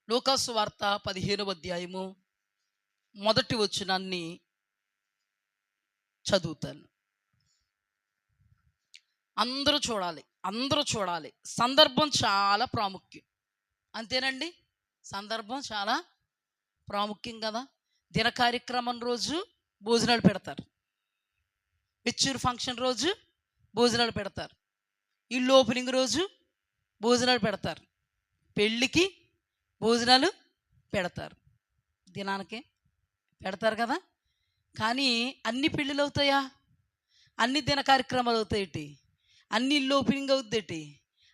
లూకాసు వార్త 15వ అధ్యాయము మొదటి వచనాన్ని చదువుతాను. అందరూ చూడాలి. సందర్భం చాలా ప్రాముఖ్యం. అంతేనండి, సందర్భం చాలా ప్రాముఖ్యం కదా. దిన కార్యక్రమం రోజు భోజనాలు పెడతారు, మెచ్యూర్ ఫంక్షన్ రోజు భోజనాలు పెడతారు, ఇల్లు ఓపెనింగ్ రోజు భోజనాలు పెడతారు, పెళ్ళికి భోజనాలు పెడతారు, దినానికి పెడతారు కదా. కానీ అన్ని పెళ్ళిళ్ళు అవుతాయా? అన్ని దిన కార్యక్రమాలు అవుతాయేటి? అన్ని ఇల్లు ఓపెనింగ్ అవుతాయేటి?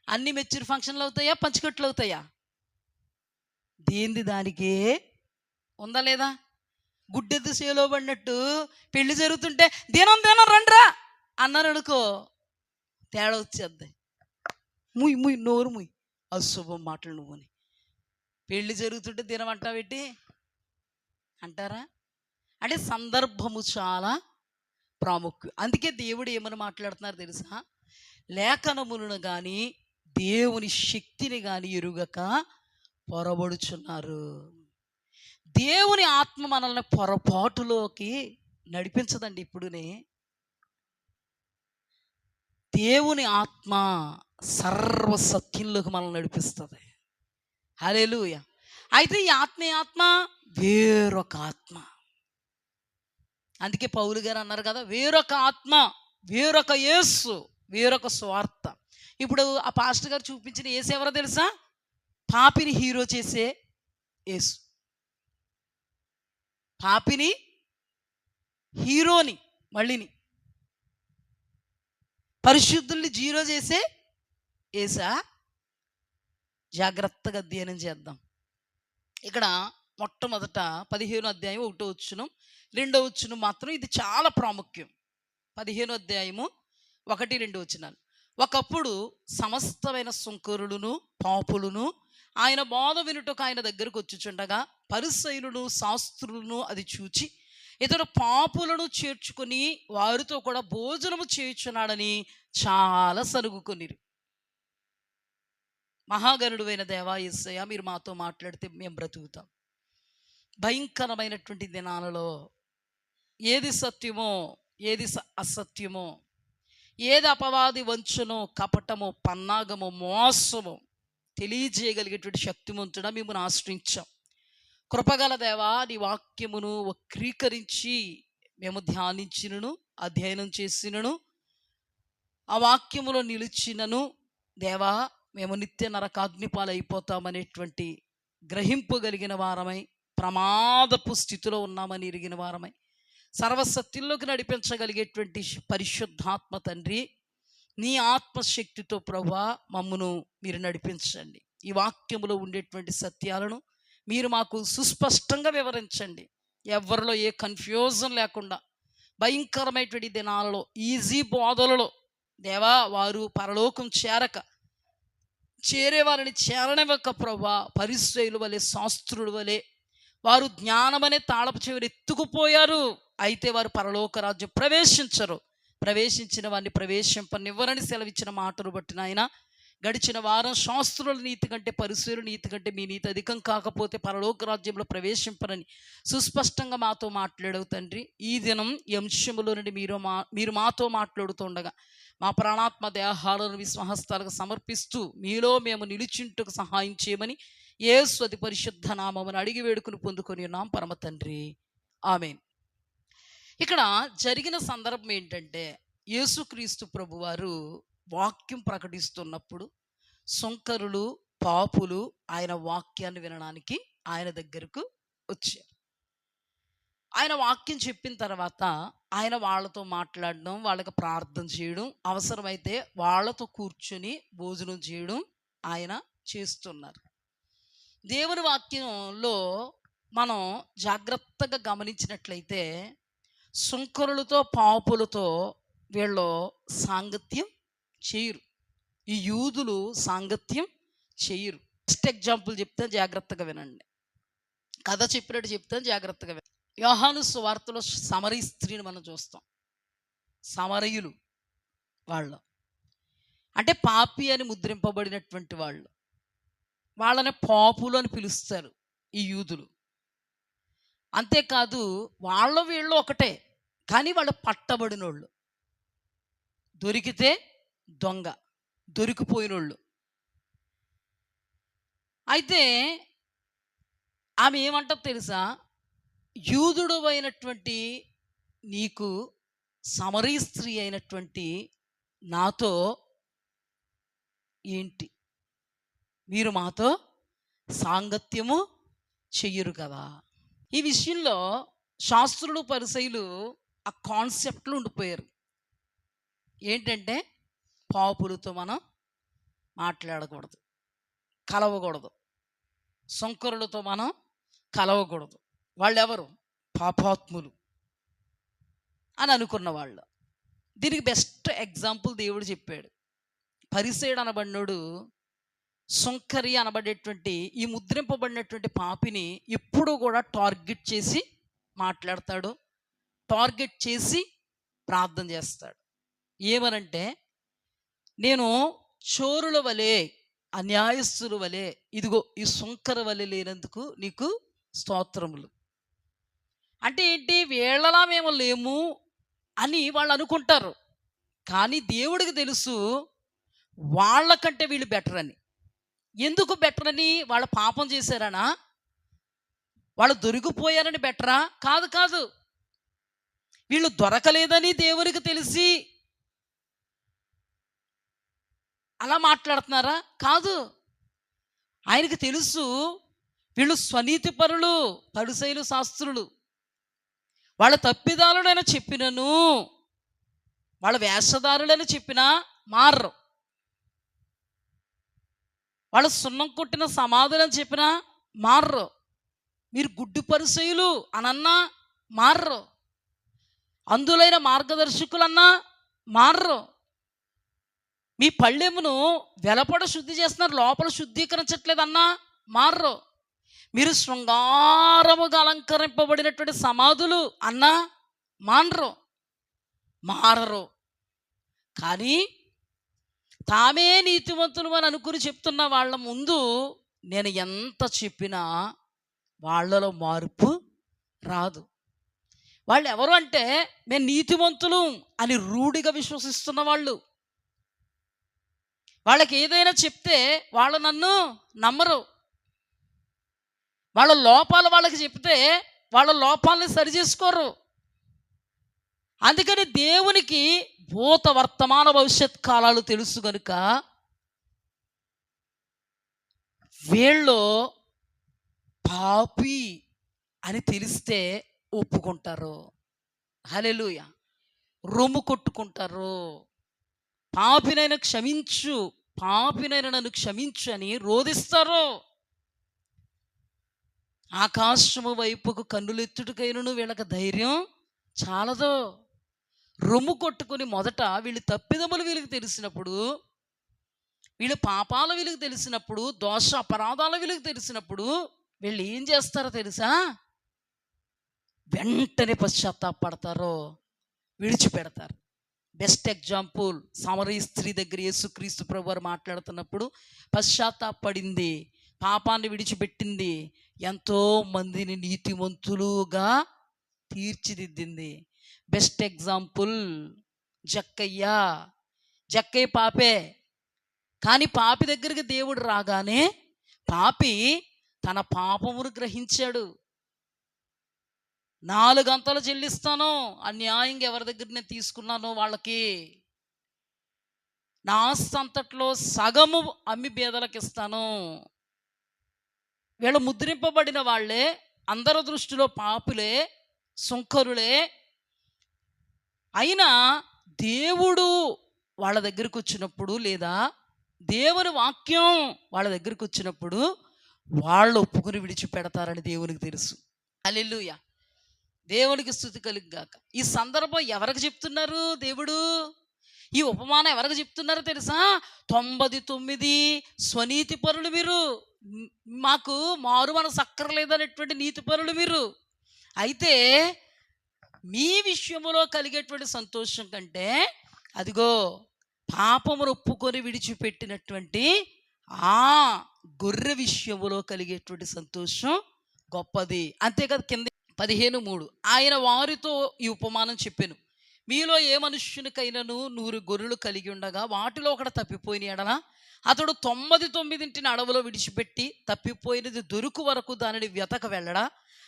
అన్ని మెచ్యూర్ ఫంక్షన్లు అవుతాయా? పంచికట్లు అవుతాయా? దేంది దానికే ఉందా లేదా? గుడ్డెద్దు సేలో పడినట్టు పెళ్లి జరుగుతుంటే దినం రండ్రా అన్నారు అనుకో, తేడా వచ్చేద్ది. ముయ్ నోరు ముయ్, అశుభం మాటలు నువ్వుని. పెళ్లి జరుగుతుంటే దినం అంటావేటి అంటారా? అంటే సందర్భము చాలా ప్రాముఖ్యం. అందుకే దేవుడు ఏమని మాట్లాడుతున్నారు తెలుసా? లేఖనములను కానీ దేవుని శక్తిని కానీ ఎరుగక పొరబడుచున్నారు. దేవుని ఆత్మ మనల్ని పొరపాటులోకి నడిపించదండి. ఇప్పుడునే దేవుని ఆత్మ సర్వసత్యంలోకి మనల్ని నడిపిస్తుంది. హల్లెలూయా. అయితే ఈ ఆత్మ వేరొక ఆత్మ. అందుకే పౌలు గారు అన్నారు కదా, వేరొక ఆత్మ, వేరొక యేసు, వేరొక స్వార్థ. ఇప్పుడు ఆ పాస్టర్ గారు చూపించిన యేసు ఎవరో తెలుసా? పాపిని హీరో చేసే యేసు, పాపిని హీరోని, మళ్ళీని పరిశుద్ధుల్ని జీరో చేసే యేసా? జాగ్రత్తగా అధ్యయనం చేద్దాం. ఇక్కడ మొట్టమొదట 15వ అధ్యాయం 1వ వచనం 2వ వచనం మాత్రం ఇది చాలా ప్రాముఖ్యం. 15వ అధ్యాయము 1, 2 వచనాలు. ఒకప్పుడు సమస్తమైన సుంకరులను పాపులను ఆయన బోధ వినుటకు ఆయన దగ్గరకు వచ్చుచుండగా పరిసయ్యులను శాస్త్రులను అది చూచి ఇతడు పాపులను చేర్చుకొని వారితో కూడా భోజనము చేయుచున్నాడని చాలా సనుగుకొనిరు. మహాగణుడు అయిన దేవా యేసయ్య, మీరు మాతో మాట్లాడితే మేము బ్రతుకుతాం. భయంకరమైనటువంటి దినాలలో ఏది సత్యమో ఏది అసత్యమో, ఏది అపవాది వంచనో కపటమో పన్నాగమో మోసమో తెలియజేయగలిగేటువంటి శక్తిమంతుడా మిమ్మల్ని ఆశ్రయించాం. కృపగల దేవా, నీ వాక్యమును వక్రీకరించి మేము ధ్యానించినను అధ్యయనం చేసినను ఆ వాక్యములో నిలిచినను దేవా మేము నిత్య నరకాగ్నిపాలు అయిపోతామనేటువంటి గ్రహింపు కలిగిన వారమై ప్రమాదపు స్థితిలో ఉన్నామని ఎరిగిన వారమై సర్వసత్యంలోకి నడిపించగలిగేటువంటి పరిశుద్ధాత్మ తండ్రి, నీ ఆత్మశక్తితో ప్రభువా మమ్మును మీరు నడిపించండి. ఈ వాక్యములో ఉండేటువంటి సత్యాలను మీరు మాకు సుస్పష్టంగా వివరించండి. ఎవరిలో ఏ కన్ఫ్యూజన్ లేకుండా భయంకరమైనటువంటి దినాలలో ఈజీ బోధలలో దేవా వారు పరలోకం చేరేవారిని చేరనివ్వక ప్రభువా, పరిసయ్యుల వలె శాస్త్రుల వలె వారు జ్ఞానమనే తాళపు చెవిని ఎత్తుకుపోయారు, అయితే వారు పరలోక రాజ్యం ప్రవేశించిన వారిని ప్రవేశింపనివ్వరని సెలవిచ్చిన మాటను బట్టి నాయన, గడిచిన వారం శాస్త్రుల నీతి కంటే పరిసయ్యుల నీతి కంటే మీ నీతి అధికం కాకపోతే పరలోక రాజ్యంలో ప్రవేశింపరని సుస్పష్టంగా మాతో మాట్లాడవు తండ్రి. ఈ దినం ఈ అంశములో నుండి మీరు మాతో మాట్లాడుతుండగా మా ప్రాణాత్మ దేహాలను మీ స్వహస్తాలకు సమర్పిస్తూ మీలో మేము నిలిచింటుకు సహాయం చేయమని యేసు అతి పరిశుద్ధ నామమును అడిగి వేడుకుని పొందుకొని ఉన్నాం పరమ తండ్రి, ఆమేన్. ఇక్కడ జరిగిన సందర్భం ఏంటంటే, యేసుక్రీస్తు ప్రభువారు వాక్యం ప్రకటిస్తున్నప్పుడు సుంకరులు పాపులు ఆయన వాక్యాన్ని వినడానికి ఆయన దగ్గరకు వచ్చారు. ఆయన వాక్యం చెప్పిన తర్వాత ఆయన వాళ్ళతో మాట్లాడడం, వాళ్ళకి ప్రార్థన చేయడం, అవసరమైతే వాళ్ళతో కూర్చొని భోజనం చేయడం ఆయన చేస్తున్నారు. దేవుని వాక్యంలో మనం జాగ్రత్తగా గమనించినట్లయితే సుంకరులతో పాపులతో వీళ్ళు సాంగత్యం చేయరు. ఈ యూదులు సాంగత్యం చేయరు. బెస్ట్ ఎగ్జాంపుల్ చెప్తాను, జాగ్రత్తగా వినండి. కథ చెప్పినట్టు చెప్తాను, జాగ్రత్తగా వినండి. యోహాను సువార్తలో సమరీ స్త్రీని మనం చూస్తాం. సమరయులు వాళ్ళు, అంటే పాపి అని ముద్రింపబడినటువంటి వాళ్ళు. వాళ్ళని పాపులు అని పిలుస్తారు ఈ యూదులు. అంతేకాదు వాళ్ళ వీళ్ళు ఒకటే, కానీ వాళ్ళు పట్టబడినోళ్ళు, దొరికితే దొంగ, దొరికిపోయినోళ్ళు. అయితే ఆమె ఏమంటారు తెలుసా? యూదుడు అయినటువంటి నీకు సమరీ స్త్రీ అయినటువంటి నాతో ఏంటి? మీరు మాతో సాంగత్యము చెయ్యరు కదా. ఈ విషయంలో శాస్త్రులు పరిసయ్యులు ఆ కాన్సెప్ట్లు ఉండిపోయారు. ఏంటంటే పాపులతో మనం మాట్లాడకూడదు, కలవకూడదు, శంకరులతో మనం కలవకూడదు, వాళ్ళెవరు? పాపాత్ములు అని అనుకున్న వాళ్ళు. దీనికి బెస్ట్ ఎగ్జాంపుల్ దేవుడు చెప్పాడు. పరిసయ్యుడు అనబడినోడు సుంకరి అనబడేటువంటి ఈ ముద్రింపబడినటువంటి పాపిని ఎప్పుడూ కూడా టార్గెట్ చేసి మాట్లాడతాడు, టార్గెట్ చేసి ప్రార్థన చేస్తాడు. ఏమనంటే, నేను చోరుల వలె, అన్యాయస్తుల వలె, ఇదిగో ఈ సుంకర వలె లేనందుకు నీకు స్తోత్రములు. అంటే ఏంటి? వీళ్ళలా మేము లేము అని వాళ్ళు అనుకుంటారు. కానీ దేవుడికి తెలుసు వాళ్ళకంటే వీళ్ళు బెటర్ అని. ఎందుకు బెటర్ అని? వాళ్ళ పాపం చేశారనా? వాళ్ళు దొరికిపోయారని బెటరా? కాదు కాదు. వీళ్ళు దొరకలేదని దేవునికి తెలిసి అలా మాట్లాడుతున్నారా? కాదు. ఆయనకి తెలుసు వీళ్ళు స్వనీతి పరులు, పరిసయ్యులు, శాస్త్రులు. వాళ్ళ తప్పిదారుడైనా చెప్పినను, వాళ్ళ వేషధారులైనా చెప్పినా మారరు. వాళ్ళు సున్నం కొట్టిన సమాధులని చెప్పినా మారరు. మీరు గుడ్డి పరిసయ్యులు అనన్నా మారరు. అందులైన మార్గదర్శకులన్నా మారరు. మీ పళ్ళెమును వెలపడ శుద్ధి చేస్తున్నారు, లోపల శుద్ధీకరించట్లేదన్నా మారరు. మీరు శృంగారముగా అలంకరింపబడినటువంటి సమాధులు అన్నా మారరు. కానీ తామే నీతివంతులు అని అనుకుని చెప్తున్న వాళ్ళ ముందు నేను ఎంత చెప్పినా వాళ్ళలో మార్పు రాదు. వాళ్ళు ఎవరు అంటే, మేము నీతివంతులు అని రూఢిగా విశ్వసిస్తున్న వాళ్ళు. వాళ్ళకి ఏదైనా చెప్తే వాళ్ళు నన్ను నమ్మరు. వాళ్ళ లోపాలు వాళ్ళకి చెప్తే వాళ్ళ లోపాలని సరిచేసుకోరు. అందుకని దేవునికి భూత వర్తమాన భవిష్యత్ కాలాలు తెలుసు కనుక వీళ్ళు పాపి అని తెలిస్తే ఒప్పుకుంటారు. హల్లెలూయా. రొమ్ము కొట్టుకుంటారు. పాపినైనా క్షమించు, పాపినైనా నన్ను క్షమించు అని రోధిస్తారు. ఆకాశము వైపుకు కన్నులెత్తుటకైనను వీళ్ళకి ధైర్యం చాలదు. రొమ్ము కొట్టుకుని మొదట వీళ్ళు తప్పిదములు వీళ్ళకి తెలిసినప్పుడు, వీళ్ళు పాపాలు వీళ్ళకి తెలిసినప్పుడు, దోష అపరాధాలు వీళ్ళకి తెలిసినప్పుడు వీళ్ళు ఏం చేస్తారో తెలుసా? వెంటనే పశ్చాత్తాపడతారో విడిచిపెడతారు. బెస్ట్ ఎగ్జాంపుల్ సమరీ స్త్రీ దగ్గర యేసుక్రీస్తు ప్రభువారు మాట్లాడుతున్నప్పుడు పశ్చాత్తాపడింది, పాపాన్ని విడిచిపెట్టింది, ఎంతో మందిని నీతిమంతులుగా తీర్చిదిద్దింది. బెస్ట్ ఎగ్జాంపుల్ జక్కయ్య పాపే. కానీ పాపి దగ్గరికి దేవుడు రాగానే పాపి తన పాపమును గ్రహించాడు. 4 గంటలు చెల్లిస్తాను, అన్యాయంగా ఎవరి దగ్గర నేను తీసుకున్నానో వాళ్ళకి నా ఆస్తి అంతట్లో సగము అమ్మి బేదలకు ఇస్తాను. వీళ్ళు ముద్రింపబడిన వాళ్ళే, అందరి దృష్టిలో పాపులే, సుంకరులే. అయినా దేవుడు వాళ్ళ దగ్గరికి వచ్చినప్పుడు, లేదా దేవుని వాక్యం వాళ్ళ దగ్గరికి వచ్చినప్పుడు వాళ్ళు ఒప్పుకుని విడిచిపెడతారని దేవునికి తెలుసు. హల్లెలూయా. దేవునికి స్తుతి కలుగుగాక. ఈ సందర్భం ఎవరికి చెప్తున్నారు? దేవుడు ఈ ఉపమానం ఎవరికి చెప్తున్నారో తెలుసా? 99 స్వనీతి పరులు మీరు, మాకు మారు మనసు అక్కర్లేదనేటువంటి నీతి పరులు మీరు. అయితే మీ విషయములో కలిగేటువంటి సంతోషం కంటే అదిగో పాపమును ఒప్పుకొని విడిచిపెట్టినటువంటి ఆ గొర్రె విషయములో కలిగేటువంటి సంతోషం గొప్పది. అంతేకాదు కింద 15:3 ఆయన వారితో ఈ ఉపమానం చెప్పాను, మీలో ఏ మనుష్యునికైనాను 100 గొర్రెలు కలిగి ఉండగా వాటిలో ఒకటి తప్పిపోయిన ఎడల అతడు 99 అడవిలో విడిచిపెట్టి తప్పిపోయినది దొరుకు వరకు దానిని వెతక వెళ్ళడా,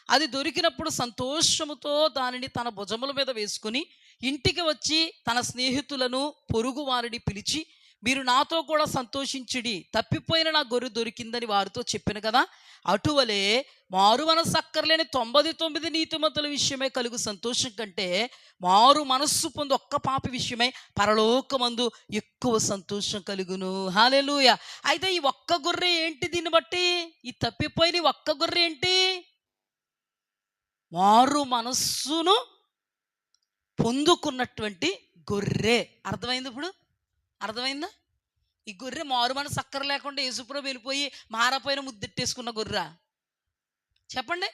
అది దొరికినప్పుడు సంతోషముతో దానిని తన భుజముల మీద వేసుకుని ఇంటికి వచ్చి తన స్నేహితులను పొరుగు వారిని పిలిచి, మీరు నాతో కూడా సంతోషించుడి, తప్పిపోయిన నా గొర్రె దొరికిందని వారితో చెప్పాను కదా, అటువలే మారు మనస్సు అక్కర్లేని 99 నీతిమంతుల విషయమై కలుగు సంతోషం కంటే మారు మనస్సు పొంది ఒక్క పాపి విషయమై పరలోకమందు ఎక్కువ సంతోషం కలుగును. హల్లెలూయా. అయితే ఈ ఒక్క గొర్రె ఏంటి? దీన్ని బట్టి ఈ తప్పిపోయిన ఒక్క గొర్రె ఏంటి? మారు మనస్సును పొందుకున్నటువంటి గొర్రె. అర్థమైంది? ఇప్పుడు అర్థమైందా? ఈ గొర్రె మారు మనసు అక్కర లేకుండా యేసుప్రభు వెళ్ళిపోయి మారాపైన ముద్దెట్టేసుకున్న గొర్రె. చెప్పండి,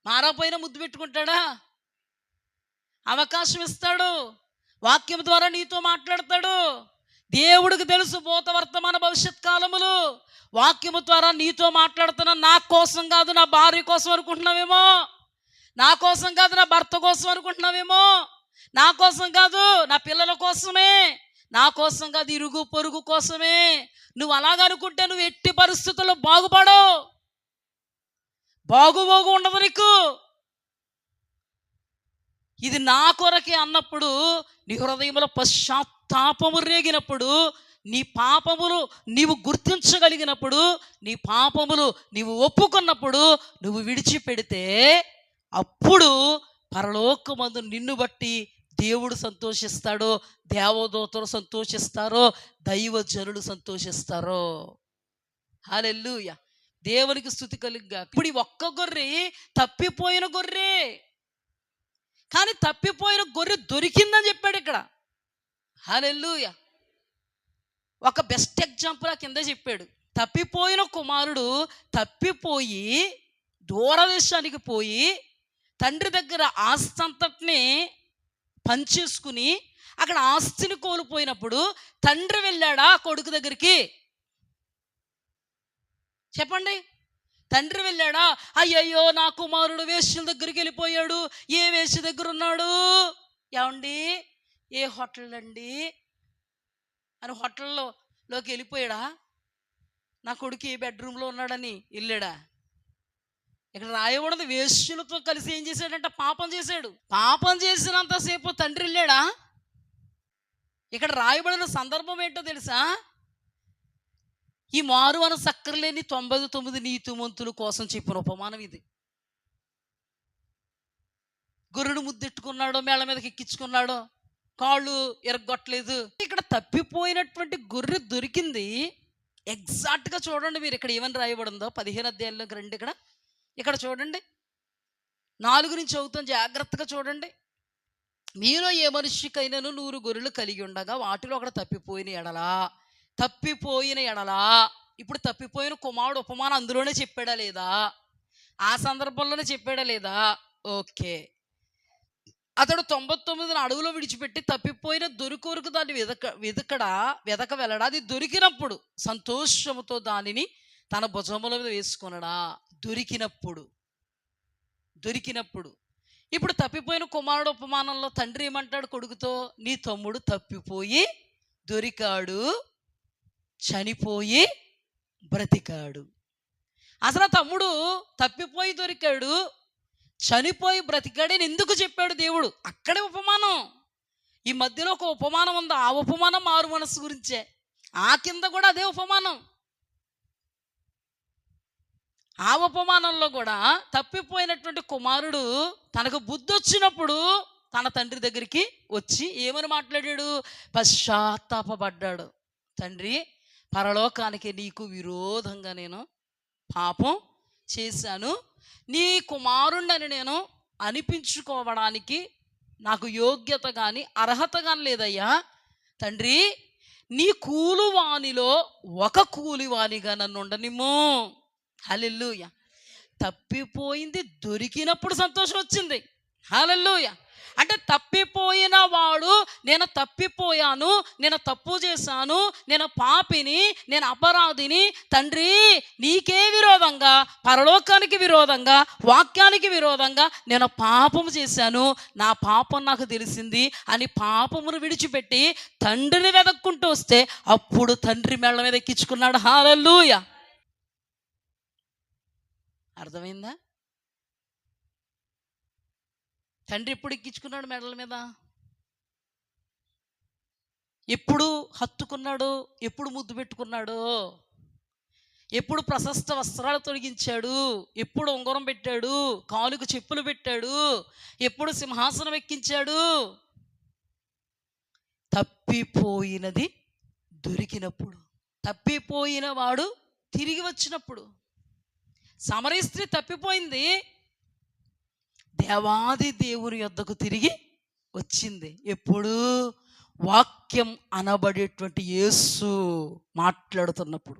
మారాపైన ముద్దు పెట్టుకుంటాడా? అవకాశం ఇస్తాడు, వాక్యం ద్వారా నీతో మాట్లాడతాడు. దేవుడికి తెలుసు భూత వర్తమాన భవిష్యత్ కాలములు. వాక్యము ద్వారా నీతో మాట్లాడుతున్నా నా కోసం కాదు, నా భార్య కోసం అనుకుంటున్నావేమో, నా కోసం కాదు, నా భర్త కోసం అనుకుంటున్నావేమో, నా కోసం కాదు, నా పిల్లల కోసమే, నా కోసం కాదు, ఇరుగు పొరుగు కోసమే. నువ్వు అలాగనుకుంటే నువ్వు ఎట్టి పరిస్థితుల్లో బాగుపడవు, బాగుబోగు ఉండదు నీకు. ఇది నా కొరకే అన్నప్పుడు, నీ హృదయంలో పశ్చాత్తాపము రేగినప్పుడు, నీ పాపములు నీవు గుర్తించగలిగినప్పుడు, నీ పాపములు నీవు ఒప్పుకున్నప్పుడు, నువ్వు విడిచిపెడితే అప్పుడు పరలోకమందు నిన్ను బట్టి దేవుడు సంతోషిస్తాడో, దేవదూతలు సంతోషిస్తారో, దైవజనులు సంతోషిస్తారో. హల్లెలూయా. దేవునికి స్తుతి కలుగుగా. ఇప్పుడు ఈ ఒక్క గొర్రె తప్పిపోయిన గొర్రె, కానీ తప్పిపోయిన గొర్రె దొరికిందని చెప్పాడు ఇక్కడ. హల్లెలూయా. ఒక బెస్ట్ ఎగ్జాంపుల్ కింద చెప్పాడు. తప్పిపోయిన కుమారుడు తప్పిపోయి దూరదేశానికి పోయి తండ్రి దగ్గర ఆస్తి అంతటిని పంచేసుకుని అక్కడ ఆస్తిని కోల్పోయినప్పుడు తండ్రి వెళ్ళాడా కొడుకు దగ్గరికి? చెప్పండి, తండ్రి వెళ్ళాడా? అయ్యయ్యో నా కుమారుడు వేశ్యల దగ్గరికి వెళ్ళిపోయాడు. ఏ వేశ్య దగ్గర ఉన్నాడు? ఏమండి, ఏ హోటల్ అండి అని హోటల్లోకి వెళ్ళిపోయాడా? నా కొడుకు ఏ బెడ్రూమ్లో ఉన్నాడని వెళ్ళాడా? ఇక్కడ రాయబడదు వేశ్యలతో కలిసి ఏం చేశాడంటే పాపం చేశాడు. పాపం చేసినంతసేపు తండ్రి వెళ్ళాడా? ఇక్కడ రాయబడిన సందర్భం ఏంటో తెలుసా? ఈ మారు మనసు అక్కర్లేని 99 నీతిమంతుల కోసం చెప్పిన ఉపమానం ఇది. గొర్రెను ముద్దెట్టుకున్నాడో, మేళ మీదకి ఎక్కించుకున్నాడో, కాళ్ళు ఎరగొట్టలేదు. ఇక్కడ తప్పిపోయినటువంటి గొర్రె దొరికింది. ఎగ్జాక్ట్గా చూడండి మీరు, ఇక్కడ ఏమని రాయబడిందో 15 అధ్యాయంలోకి రండి. ఇక్కడ చూడండి, 4 నుంచి చదువుతాం, జాగ్రత్తగా చూడండి. మీలో ఏ మనిషికైనాను 100 గొర్రెలు కలిగి ఉండగా వాటిలో ఒకటి తప్పిపోయిన ఎడలా. ఇప్పుడు తప్పిపోయిన కుమారుడు ఉపమానం అందులోనే చెప్పాడా లేదా? ఆ సందర్భంలోనే చెప్పాడా లేదా? ఓకే. అతడు 99 అడవిలో విడిచిపెట్టి తప్పిపోయిన దొరికొరకు దాన్ని వెదక వెళ్ళడా, అది దొరికినప్పుడు సంతోషముతో దానిని తన భుజముల మీద వేసుకున్నాడా? దొరికినప్పుడు. ఇప్పుడు తప్పిపోయిన కుమారుడు ఉపమానంలో తండ్రి ఏమంటాడు కొడుకుతో? నీ తమ్ముడు తప్పిపోయి దొరికాడు, చనిపోయి బ్రతికాడు. అసలు తమ్ముడు తప్పిపోయి దొరికాడు, చనిపోయి బ్రతికాడని ఎందుకు చెప్పాడు దేవుడు? అక్కడే ఉపమానం. ఈ మధ్యలో ఒక ఉపమానం ఉంది, ఆ ఉపమానం మారు మనస్సు గురించే. ఆ కింద కూడా అదే ఉపమానం. ఆ ఉపమానంలో కూడా తప్పిపోయినటువంటి కుమారుడు తనకు బుద్ధి వచ్చినప్పుడు తన తండ్రి దగ్గరికి వచ్చి ఏమని మాట్లాడాడు? పశ్చాత్తాపడ్డాడు. తండ్రి, పరలోకానికి నీకు విరోధంగా నేను పాపం చేశాను, నీ కుమారుణ్ణని నేను అనిపించుకోవడానికి నాకు యోగ్యత కానీ అర్హత కానీ లేదయ్యా. తండ్రి, నీ కూలివానిలో ఒక కూలివానిగా నన్ను ఉండనిమ్ము. హల్లెలూయా. తప్పిపోయింది దొరికినప్పుడు సంతోషం వచ్చింది, హల్లెలూయా. అంటే తప్పిపోయిన వాడు, నేను తప్పిపోయాను, నేను తప్పు చేశాను, నేను పాపిని, నేను అపరాధిని, తండ్రి నీకే విరోధంగా, పరలోకానికి విరోధంగా, వాక్యానికి విరోధంగా నేను పాపము చేశాను, నా పాపం నాకు తెలిసింది అని పాపమును విడిచిపెట్టి తండ్రిని వెదక్కుంటూ వస్తే అప్పుడు తండ్రి మెళ్ళ మీద ఎక్కించుకున్నాడు. హల్లెలూయా. అర్థమైందా? తండ్రి ఎప్పుడు ఎక్కించుకున్నాడు మెడల మీద? ఎప్పుడు హత్తుకున్నాడు? ఎప్పుడు ముద్దు పెట్టుకున్నాడు? ఎప్పుడు ప్రశస్త వస్త్రాలు తొడిగించాడు? ఎప్పుడు ఉంగరం పెట్టాడు? కాలుకు చెప్పులు పెట్టాడు? ఎప్పుడు సింహాసనం ఎక్కించాడు? తప్పిపోయినది దొరికినప్పుడు, తప్పిపోయిన వాడు తిరిగి వచ్చినప్పుడు. సమరయ స్త్రీ తప్పిపోయింది, దేవాది దేవుని యొద్దకు తిరిగి వచ్చింది. ఎప్పుడు? వాక్యం అనబడేటువంటి యేసు మాట్లాడుతున్నప్పుడు.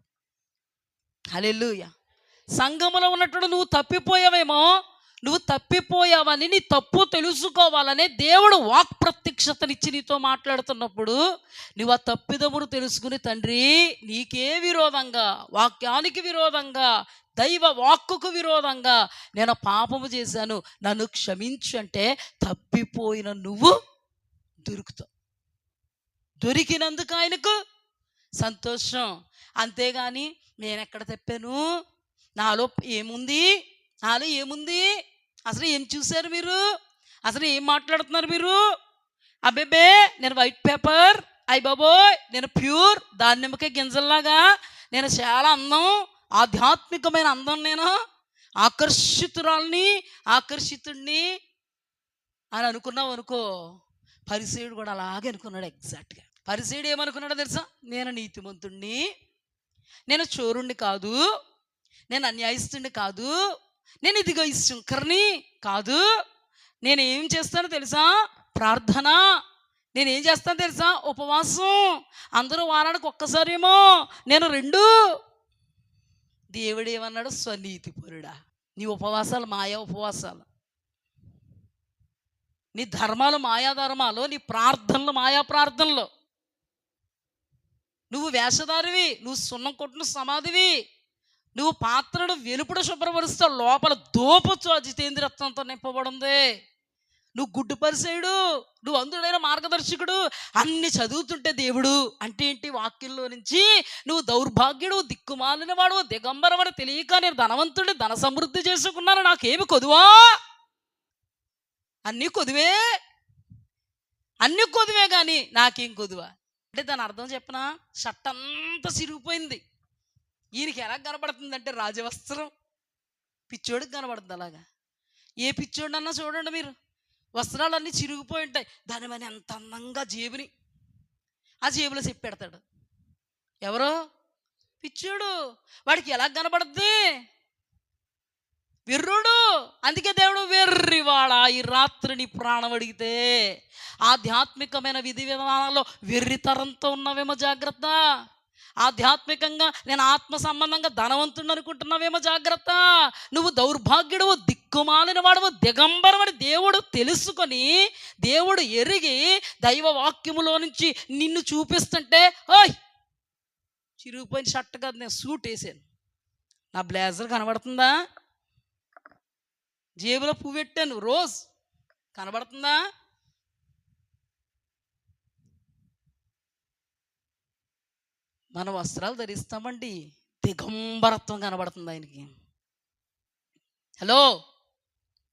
హల్లెలూయా. సంఘములో ఉన్నటువంటి నువ్వు తప్పిపోయావేమో, నువ్వు తప్పిపోయావని నీ తప్పు తెలుసుకోవాలనే దేవుడు వాక్ ప్రత్యక్షతనిచ్చి నీతో మాట్లాడుతున్నప్పుడు నువ్వు ఆ తప్పిదమును తెలుసుకుని, తండ్రి నీకే విరోధంగా, వాక్యానికి విరోధంగా, దైవ వాక్కుకు విరోధంగా నేను పాపము చేశాను, నన్ను క్షమించు అంటే తప్పిపోయిన నువ్వు దొరుకుతావు. దొరికినందుకు ఆయనకు సంతోషం. అంతేగాని నేను ఎక్కడ తప్పాను, నాలో ఏముంది, నాలో ఏముంది, అసలు ఏం చూశారు మీరు, అసలు ఏం మాట్లాడుతున్నారు మీరు, అబ్బేబే నేను వైట్ పేపర్, అయ్య బాబోయ్ నేను ప్యూర్ దానిమ్మకాయ గింజల్లాగా, నేను చాలా అందం, ఆధ్యాత్మికమైన అందం, నేను ఆకర్షితురాల్ని, ఆకర్షితుడిని అని అనుకున్నావు అనుకో. పరిసయ్యుడు కూడా అలాగే అనుకున్నాడు. ఎగ్జాక్ట్గా పరిసయ్యుడు ఏమనుకున్నాడో తెలుసా? నేను నీతిమంతుణ్ణి, నేను చోరుణ్ణి కాదు, నేను అన్యాయస్తుణ్ణి కాదు, నేను ఇదిగో ఈ శంకర్ని కాదు, నేను ఏం చేస్తానో తెలుసా? ప్రార్థన. నేనేం చేస్తాను తెలుసా? ఉపవాసం. అందరూ వారానికి ఒక్కసారేమో, నేను 2. దేవుడు ఏమన్నాడు? స్వనీతిపరుడా, నీ ఉపవాసాలు మాయా ఉపవాసాలు, నీ ధర్మాలు మాయా ధర్మాలు, నీ ప్రార్థనలు మాయా ప్రార్థనలు. నువ్వు వేషధారివి, నువ్వు సున్నం కొట్టిన సమాధివి, నువ్వు పాత్రను వెలుపుడు శుభ్రపరుస్తావు, లోపల దోపచ్చు జితేంద్రత్వంతో నింపబడింది. నువ్వు గుడ్డు పరిసేయుడు, నువ్వు అందుడైన మార్గదర్శకుడు, అన్ని చదువుతుంటే దేవుడు అంటే ఏంటి? వాక్యంలో నుంచి నువ్వు దౌర్భాగ్యుడు, దిక్కుమాలిన వాడు, దిగంబరమని తెలియక నేను ధనవంతుడి, ధన సమృద్ధి చేసుకున్నాను, నాకేమి కొదువా? అన్నీ కొదువే, అన్నీ కొదువే కానీ నాకేం కొదువా? అంటే దాని అర్థం చెప్పనా? షర్ట్ అంతా చిరిగిపోయింది, ఈయనకి ఎలా కనబడుతుంది అంటే రాజవస్త్రం. పిచ్చోడికి కనబడుతుంది అలాగా. ఏ పిచ్చోడన్నా చూడండి మీరు, వస్త్రాలన్నీ చిరిగిపోయి ఉంటాయి, దాని మీద ఎంత అందంగా జేబుని, ఆ జేబులో చెప్పెడతాడు. ఎవరో పిచ్చోడు, వాడికి ఎలా కనబడుద్ది? వెర్రుడు. అందుకే దేవుడు వెర్రివాడా ఈ రాత్రి నీ ప్రాణం అడిగితే, ఆధ్యాత్మికమైన విధి విధానాల్లో వెర్రితరంతో ఉన్నావేమో జాగ్రత్త. ఆధ్యాత్మికంగా నేను ఆత్మ సంబంధంగా ధనవంతుడు అనుకుంటున్నావేమో జాగ్రత్త. నువ్వు దౌర్భాగ్యుడు, దిక్కుమాలిన వాడవు, దిగంబరమని దేవుడు తెలుసుకొని, దేవుడు ఎరిగి దైవ వాక్యములో నుంచి నిన్ను చూపిస్తుంటే, ఓయ్ చిరిగిపోయిన షర్ట్ కాదు, నేను సూట్ వేసాను, నా బ్లేజర్ కనబడుతుందా? జేబులో పువ్వు పెట్టాను, రోజ్ కనబడుతుందా? మన వస్త్రాలు ధరిస్తామండి, దిగంబరత్వం కనబడుతుంది ఆయనకి. హలో,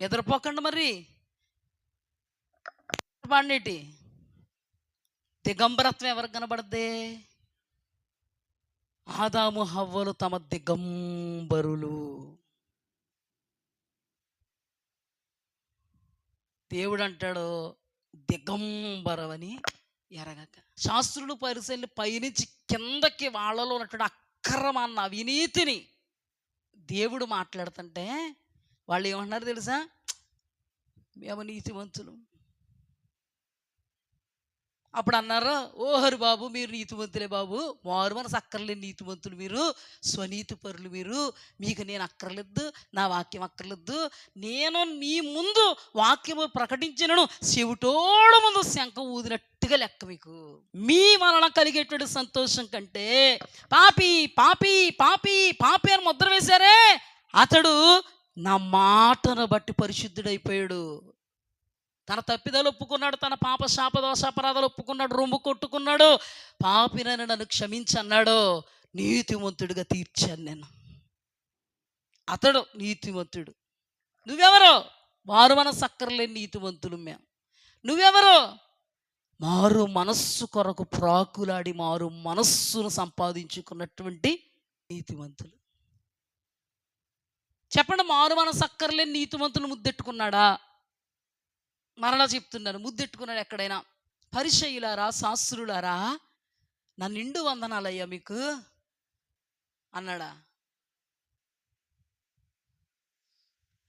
నిద్రపోకండి మరి, పాడేటి దిగంబరత్వం ఎవరికి కనబడద్ది? ఆదాము హవ్వలు తమ దిగంబరులు. దేవుడు అంటాడు దిగంబరవని ఎరగక. శాస్త్రులు పరిశీలి పైనుంచి కిందకి వాళ్ళలో ఉన్నటువంటి అక్రమాన్న అవినీతిని దేవుడు మాట్లాడుతుంటే వాళ్ళు ఏమంటున్నారు తెలుసా? మేము నీతివంతులు, అప్పుడు అన్నారు, ఓహరి బాబు మీరు నీతిమంతులే బాబు, మారు మనసు అక్కర్లేని నీతిమంతులు మీరు, స్వనీతి పరులు మీరు, మీకు నేను అక్కర్లేదు, నా వాక్యం అక్కర్లేదు, నేను మీ ముందు వాక్యము ప్రకటించినను చెవిటోడు ముందు శంఖం ఊదినట్టుగా లెక్క. మీకు మీ వలన కలిగేటువంటి సంతోషం కంటే పాపి పాపి పాపి పాపి అని ముద్ర వేశారే, అతడు నా మాటను బట్టి పరిశుద్ధుడైపోయాడు. తన తప్పిదాలు ఒప్పుకున్నాడు, తన పాప శాపదోష అపరాధాలు ఒప్పుకున్నాడు, రొమ్ము కొట్టుకున్నాడు, పాపినని నన్ను క్షమించన్నాడు, నీతిమంతుడిగా తీర్చాను నేను. అతడు నీతిమంతుడు. నువ్వెవరో? మారు మనస్సు అక్కర్లేని నీతిమంతులు మేము. నువ్వెవరో? మారు మనస్సు కొరకు ప్రాకులాడి మారు మనస్సును సంపాదించుకున్నటువంటి నీతిమంతులు. చెప్పండి, మారు మనస్సు అక్కర్లేని నీతిమంతులు ముద్దెట్టుకున్నాడా? మరలా చెప్తున్నాను, ముద్దెట్టుకున్నాడు ఎక్కడైనా? పరిసయ్యులారా, శాస్త్రులారా, నా నిండు వందనాలయ్యా మీకు అన్నాడా?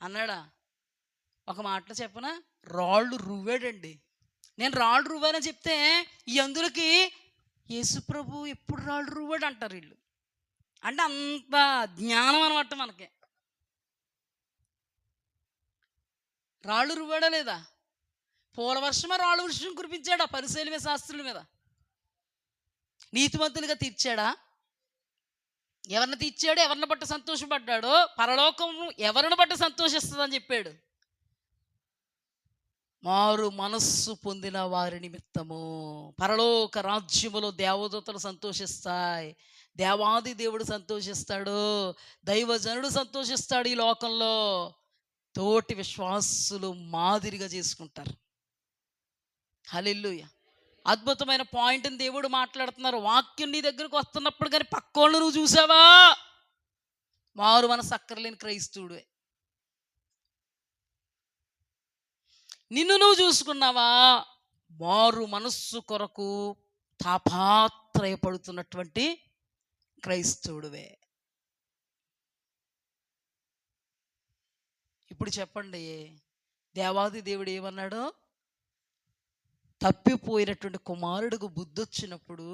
అన్నాడా? ఒక మాటలో చెప్పనా, రాళ్ళు రువ్వాడండి. నేను రాళ్ళు రువ్వానని చెప్తే ఈ అందులోకి యేసుప్రభు ఎప్పుడు రాళ్ళు రువ్వాడు అంటారు వీళ్ళు. అంటే అంత జ్ఞానం అనమాట మనకి. రాళ్ళు రువ్వాడా లేదా? పూల వర్షమా రాళ్ళు వర్షం కురిపించాడా పరిసయ్యుల మీద, శాస్త్రుల మీద? నీతిమంతులుగా తీర్చాడా? ఎవరిని తీర్చాడు? ఎవరిని బట్టి సంతోషపడ్డాడో? పరలోకం ఎవరిని బట్టి సంతోషిస్తుందని చెప్పాడు? మారు మనస్సు పొందిన వారి నిమిత్తము. పరలోక రాజ్యములో దేవదూతలు సంతోషిస్తాయి, దేవాది దేవుడు సంతోషిస్తాడు, దైవజనుడు సంతోషిస్తాడు. ఈ లోకంలో తోటి విశ్వాసులు మాదిరిగా చేసుకుంటారు. హల్లెలూయా. అద్భుతమైన పాయింట్ని దేవుడు మాట్లాడుతున్నారు. వాక్యం నీ దగ్గరకు వస్తున్నప్పుడు కానీ పక్కోళ్ళు నువ్వు చూసావా? మారు మనసు అక్కర్లేని క్రైస్తవుడే. నిన్ను నువ్వు చూసుకున్నావా? మారు మనస్సు కొరకు తాపాత్రయపడుతున్నటువంటి క్రైస్తవుడివే. ఇప్పుడు చెప్పండి, దేవాది దేవుడు ఏమన్నాడు? తప్పిపోయినటువంటి కుమారుడికి బుద్ధి వచ్చినప్పుడు,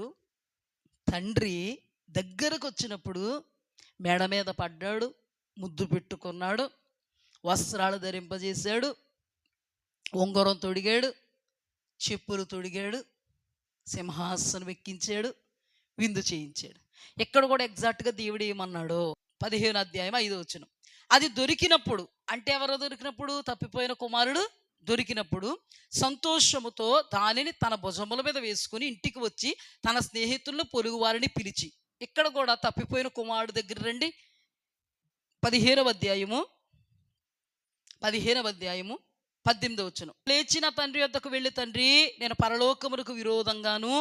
తండ్రి దగ్గరకు వచ్చినప్పుడు మెడ మీద పడ్డాడు, ముద్దు పెట్టుకున్నాడు, వస్త్రాలు ధరింపజేశాడు, ఉంగరం తొడిగాడు, చెప్పులు తొడిగాడు, సింహాసనం ఎక్కించాడు, విందు చేయించాడు. ఇక్కడ కూడా ఎగ్జాక్ట్గా దేవుడు ఏమన్నాడు? 15వ అధ్యాయం 5వ వచనం. అది దొరికినప్పుడు, అంటే ఎవరో దొరికినప్పుడు? తప్పిపోయిన కుమారుడు దొరికినప్పుడు సంతోషముతో దానిని తన భుజముల మీద వేసుకుని ఇంటికి వచ్చి తన స్నేహితులను, పొరుగు వారిని పిలిచి, ఇక్కడ కూడా తప్పిపోయిన కుమారుడు దగ్గర రండి. 15వ అధ్యాయము 18వ వచనం. లేచిన తండ్రి వద్దకు వెళ్ళి, తండ్రి, నేను పరలోకమునకు విరోధంగాను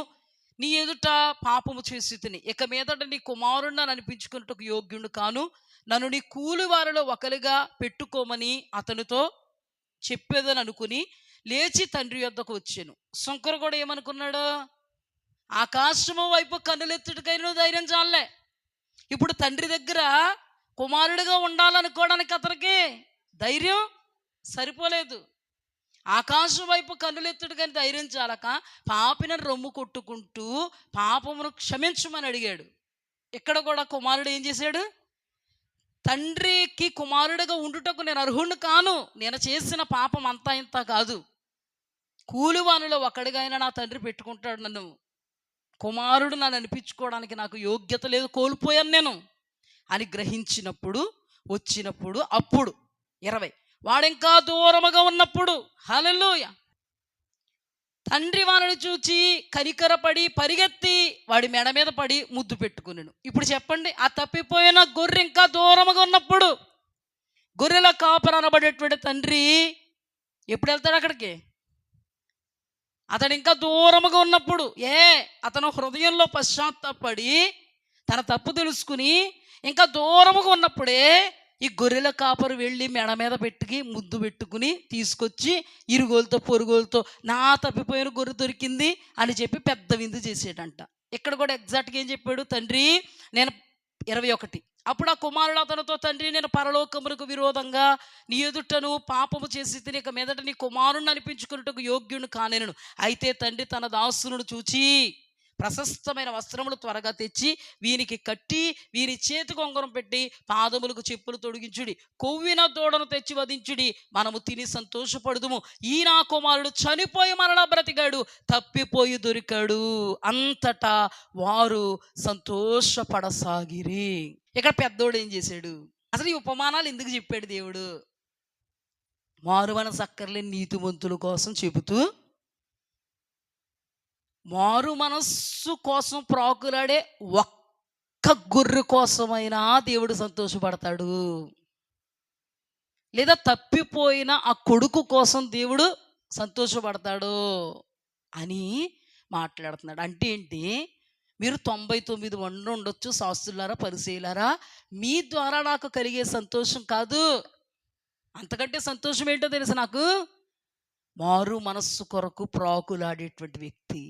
నీ ఎదుట పాపము చేసి తిని, ఇక మీదట నీ కుమారుణ్ణి అనిపించుకున్నట్టుకు యోగ్యుడు కాను, నన్ను నీ కూలి వారిలో ఒకరిగా పెట్టుకోమని అతనితో చెప్పేదని అనుకుని లేచి తండ్రి వద్దకు వచ్చాను. శంకరు కూడా ఏమనుకున్నాడు? ఆకాశము వైపు కన్నులెత్తుడికైనా ధైర్యం చాలే. ఇప్పుడు తండ్రి దగ్గర కుమారుడిగా ఉండాలనుకోవడానికి అతనికి ధైర్యం సరిపోలేదు. ఆకాశం వైపు కన్నులెత్తుడికని ధైర్యం చాలక పాపిని రొమ్ము కొట్టుకుంటూ పాపమును క్షమించమని అడిగాడు. ఇక్కడ కూడా కుమారుడు ఏం చేశాడు? తండ్రికి కుమారుడిగా ఉండుటకు నేను అర్హుణ్ణి కాను, నేను చేసిన పాపం అంతా ఇంత కాదు, కూలివానిలో ఒకడిగా అయినా నా తండ్రి పెట్టుకుంటాడు నన్ను, కుమారుడు నన్ను అనిపించుకోవడానికి నాకు యోగ్యత లేదు, కోల్పోయాను నేను అని గ్రహించినప్పుడు, వచ్చినప్పుడు, అప్పుడు 20 వాడింకా దూరముగా ఉన్నప్పుడు, హల్లెలూయా, తండ్రి వారిని చూచి కనికరపడి పరిగెత్తి వాడి మెడ మీద పడి ముద్దు పెట్టుకున్నాను. ఇప్పుడు చెప్పండి, ఆ తప్పిపోయిన గొర్రె ఇంకా దూరముగా ఉన్నప్పుడు, గొర్రెల కాపరి అనబడేటువంటి తండ్రి ఎప్పుడు వెళ్తాడు అక్కడికి? అతడు ఇంకా దూరముగా ఉన్నప్పుడు. అతను హృదయంలో పశ్చాత్తాపడి తన తప్పు తెలుసుకుని ఇంకా దూరముగా ఉన్నప్పుడే ఈ గొర్రెల కాపరు వెళ్ళి మెడ మీద పెట్టుకి ముద్దు పెట్టుకుని తీసుకొచ్చి ఇరుగోలతో పొరుగోలతో నా తప్పిపోయిన గొర్రె దొరికింది అని చెప్పి పెద్ద విందు చేసేటంట. ఇక్కడ కూడా ఎగ్జాక్ట్గా ఏం చెప్పాడు తండ్రి? నేను 21 అప్పుడు ఆ కుమారుడు అతనితో, తండ్రి, నేను పరలోకమునకు విరోధంగా నీ ఎదుటను పాపము చేసి తిని ఇక మీదట నీ కుమారుణ్ణి అనిపించుకున్నట్టుకు యోగ్యుని కానేను. అయితే తండ్రి తన దాసులను చూచి ప్రశస్తమైన వస్త్రములు త్వరగా తెచ్చి వీనికి కట్టి వీరి చేతికి ఉంగరం పెట్టి పాదములకు చెప్పులు తొడిగించుడి, కొవ్విన దూడను తెచ్చి వధించుడి, మనము తిని సంతోషపడుదుము. ఈ నా కుమారుడు చనిపోయి మరలా బ్రతికాడు, తప్పిపోయి దొరికాడు. అంతటా వారు సంతోషపడసాగిరి. ఇక్కడ పెద్దోడు ఏం చేశాడు? అసలు ఈ ఉపమానాలు ఎందుకు చెప్పాడు దేవుడు? మారు మనసు అక్కర్లేని నీతిమంతుల కోసం చెబుతూ, మారు మనస్సు కోసం ప్రాకులాడే ఒక్క గొర్రె కోసమైనా దేవుడు సంతోషపడతాడు, లేదా తప్పిపోయిన ఆ కొడుకు కోసం దేవుడు సంతోషపడతాడు అని మాట్లాడుతున్నాడు. అంటే ఏంటి? మీరు 99 మంది ఉండొచ్చు, శాస్త్రులారా, పరిసయ్యులారా, మీ ద్వారా నాకు కలిగే సంతోషం కాదు. అంతకంటే సంతోషం ఏంటో తెలుసు నాకు? మారు మనస్సు కొరకు ప్రాకులాడేటువంటి వ్యక్తి.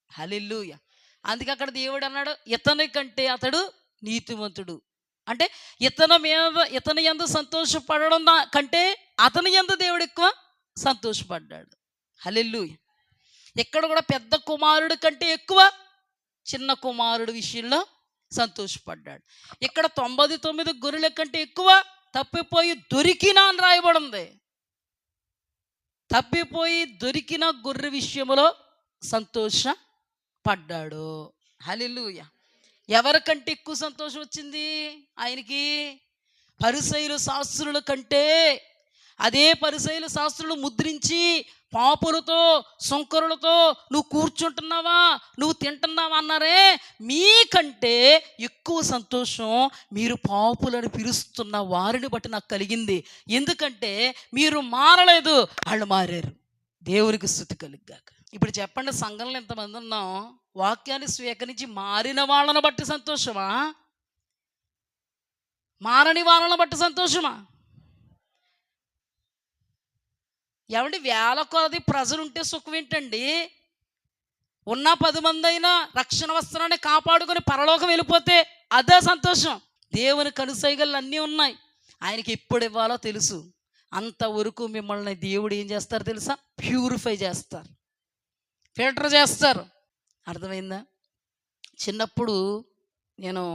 హల్లెలూయా. అందుకే అక్కడ దేవుడు అన్నాడు, ఇతని కంటే అతడు నీతిమంతుడు. అంటే ఇతని యందు సంతోషపడడం కంటే అతని యందు దేవుడు ఎక్కువ సంతోషపడ్డాడు. హల్లెలూయా. ఎక్కడ కూడా పెద్ద కుమారుడు కంటే ఎక్కువ చిన్న కుమారుడు విషయంలో సంతోషపడ్డాడు. ఇక్కడ 99 గొర్రెల కంటే ఎక్కువ తప్పిపోయి దొరికినా అని రాయబడింది. తప్పిపోయి దొరికిన గొర్రె విషయంలో సంతోషపడ్డాడు. హల్లెలూయా. ఎవరికంటే ఎక్కువ సంతోషం వచ్చింది ఆయనకి? పరిసయ్యుల శాస్త్రుల కంటే. అదే పరిసయ్యుల శాస్త్రులు ముద్రించి పాపులతో సుంకరులతో నువ్వు కూర్చుంటున్నావా, నువ్వు తింటున్నావా అన్నారే, మీకంటే ఎక్కువ సంతోషం మీరు పాపులను పిలుస్తున్న వారిని బట్టి నాకు కలిగింది. ఎందుకంటే మీరు మారలేదు, వాళ్ళు మారారు. దేవునికి స్తుతి కలుగుగాక. ఇప్పుడు చెప్పండి, సంఘంలో ఎంతమంది ఉన్నాం? వాక్యాన్ని స్వీకరించి మారిన వాళ్ళని బట్టి సంతోషమా, మారని వాళ్ళని బట్టి సంతోషమా? ఏమండి, వేల కొలది ప్రజలుంటే సుఖం ఏంటండి? ఉన్న 10 మంది అయినా రక్షణ వస్త్రాన్ని కాపాడుకొని పరలోకం వెళ్ళిపోతే అదే సంతోషం. దేవుని కనుసైగలు అన్నీ ఉన్నాయి, ఆయనకి ఎప్పుడు ఇవ్వాలో తెలుసు. అంతవరకు మిమ్మల్ని దేవుడు ఏం చేస్తారు తెలుసా? ప్యూరిఫై చేస్తారు, ఫిల్టర్ చేస్తారు. అర్థమైందా? చిన్నప్పుడు నేను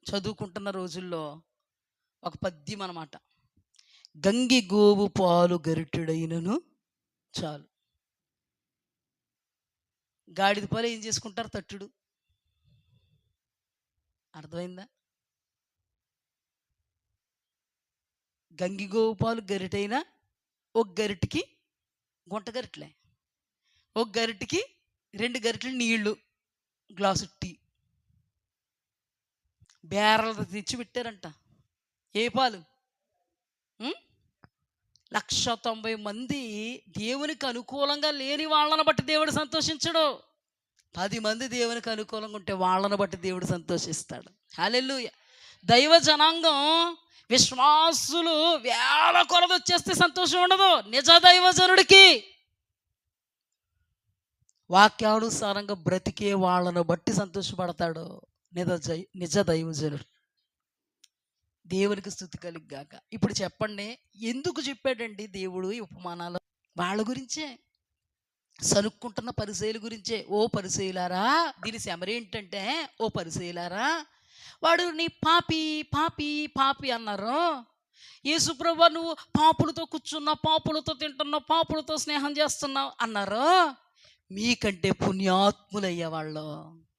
చదువుకుంటున్న రోజుల్లో ఒక పద్యం అన్నమాట. గంగి గోవు పాలు గరిటెడైనను చాలు. గాడిద పాలు ఏం చేసుకుంటారు? తట్టుడు. అర్థమైందా? గంగి గోవు పాలు గరిటైనా ఒక గరిటికి గుంట గరిటలే, ఒక గరిటికి 2 గరిటెలు నీళ్లు, గ్లాసు టీ. బేరలతో తెచ్చి పెట్టారంట. ఏ పాలు? 190 మంది దేవునికి అనుకూలంగా లేని వాళ్ళని బట్టి దేవుడు సంతోషించడు. 10 మంది దేవునికి అనుకూలంగా ఉంటే వాళ్ళని బట్టి దేవుడు సంతోషిస్తాడు. హల్లెలూయా. దైవ జనాంగం విశ్వాసులు వేల కొలది వచ్చేస్తే సంతోషం ఉండదు. నిజ దైవజనుడికి వాక్యానుసారంగా బ్రతికే వాళ్ళను బట్టి సంతోషపడతాడు నిజ దైవజనుడు. దేవునికి స్తుతి కలుగుగాక. ఇప్పుడు చెప్పండి, ఎందుకు చెప్పాడండి దేవుడు ఈ ఉపమానాలు? వాళ్ళ గురించే, సనుక్కుంటున్న పరిసయ్యుల గురించే. ఓ పరిసయ్యులారా, దీని సెమరీ ఏంటంటే, ఓ పరిసయ్యులారా, వాడు నీ పాపి పాపి పాపి అన్నారు. యేసుప్రభువా, నువ్వు పాపులతో కూర్చున్నావు, పాపులతో తింటున్నావు, పాపులతో స్నేహం చేస్తున్నావు అన్నారు. మీకంటే పుణ్యాత్ములయ్యే వాళ్ళు.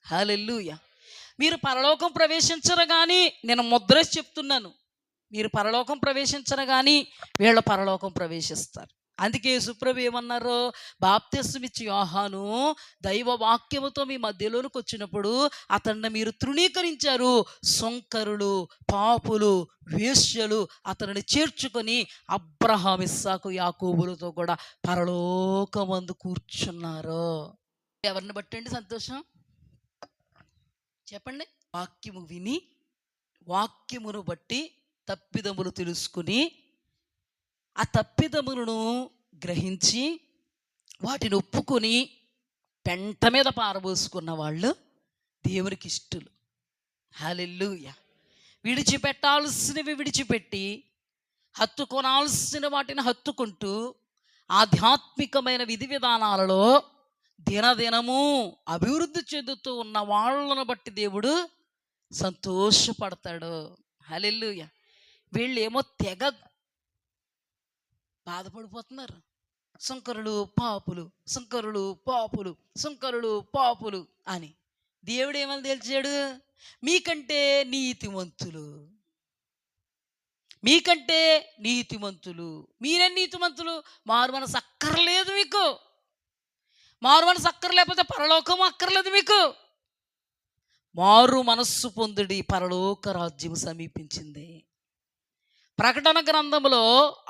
హల్లెలూయా. మీరు పరలోకం ప్రవేశించరు కానీ, నేను ముద్రేసి చెప్తున్నాను, మీరు పరలోకం ప్రవేశించరు కానీ వీళ్ళ పరలోకం ప్రవేశిస్తారు. అందుకే యేసుప్రభు ఏమన్నారు? బాప్తిస్మమిచ్చి యోహాను దైవ వాక్యముతో మీ మధ్యలోనికి వచ్చినప్పుడు అతన్ని మీరు తృణీకరించారు. సుంకరులు, పాపులు, వేశ్యలు అతనిని చేర్చుకొని అబ్రహాం, ఇస్సాకు, యాకోబులతో కూడా పరలోకమందు కూర్చున్నారు. ఎవరిని బట్టండి సంతోషం? చెప్పండి. వాక్యము విని వాక్యమును బట్టి తప్పిదములు తెలుసుకుని ఆ తప్పిదములను గ్రహించి వాటిని ఒప్పుకొని పెంట మీద పారబోసుకున్న వాళ్ళు దేవునికి ఇష్టలు. హల్లెలూయా. విడిచిపెట్టాల్సినవి విడిచిపెట్టి హత్తుకొనాల్సిన వాటిని హత్తుకుంటూ ఆధ్యాత్మికమైన విధి విధానాలలో దినదినము అభివృద్ధి చెందుతూ ఉన్న వాళ్ళను బట్టి దేవుడు సంతోషపడతాడు. హల్లెలూయా. వీళ్ళేమో తెగ బాధపడిపోతున్నారు. సుంకరులు పాపులు, సుంకరులు పాపులు, సుంకరులు పాపులు అని. దేవుడు ఏమని తేల్చాడు? మీకంటే నీతిమంతులు, మీకంటే నీతిమంతులు. మీరే నీతిమంతులు. మారు మనసు అక్కర్లేదు మీకు. మారు మనసు అక్కర్లేకపోతే పరలోకం అక్కర్లేదు మీకు. మారు మనస్సు పొందుడి, పరలోక రాజ్యం సమీపించింది. ప్రకటన గ్రంథంలో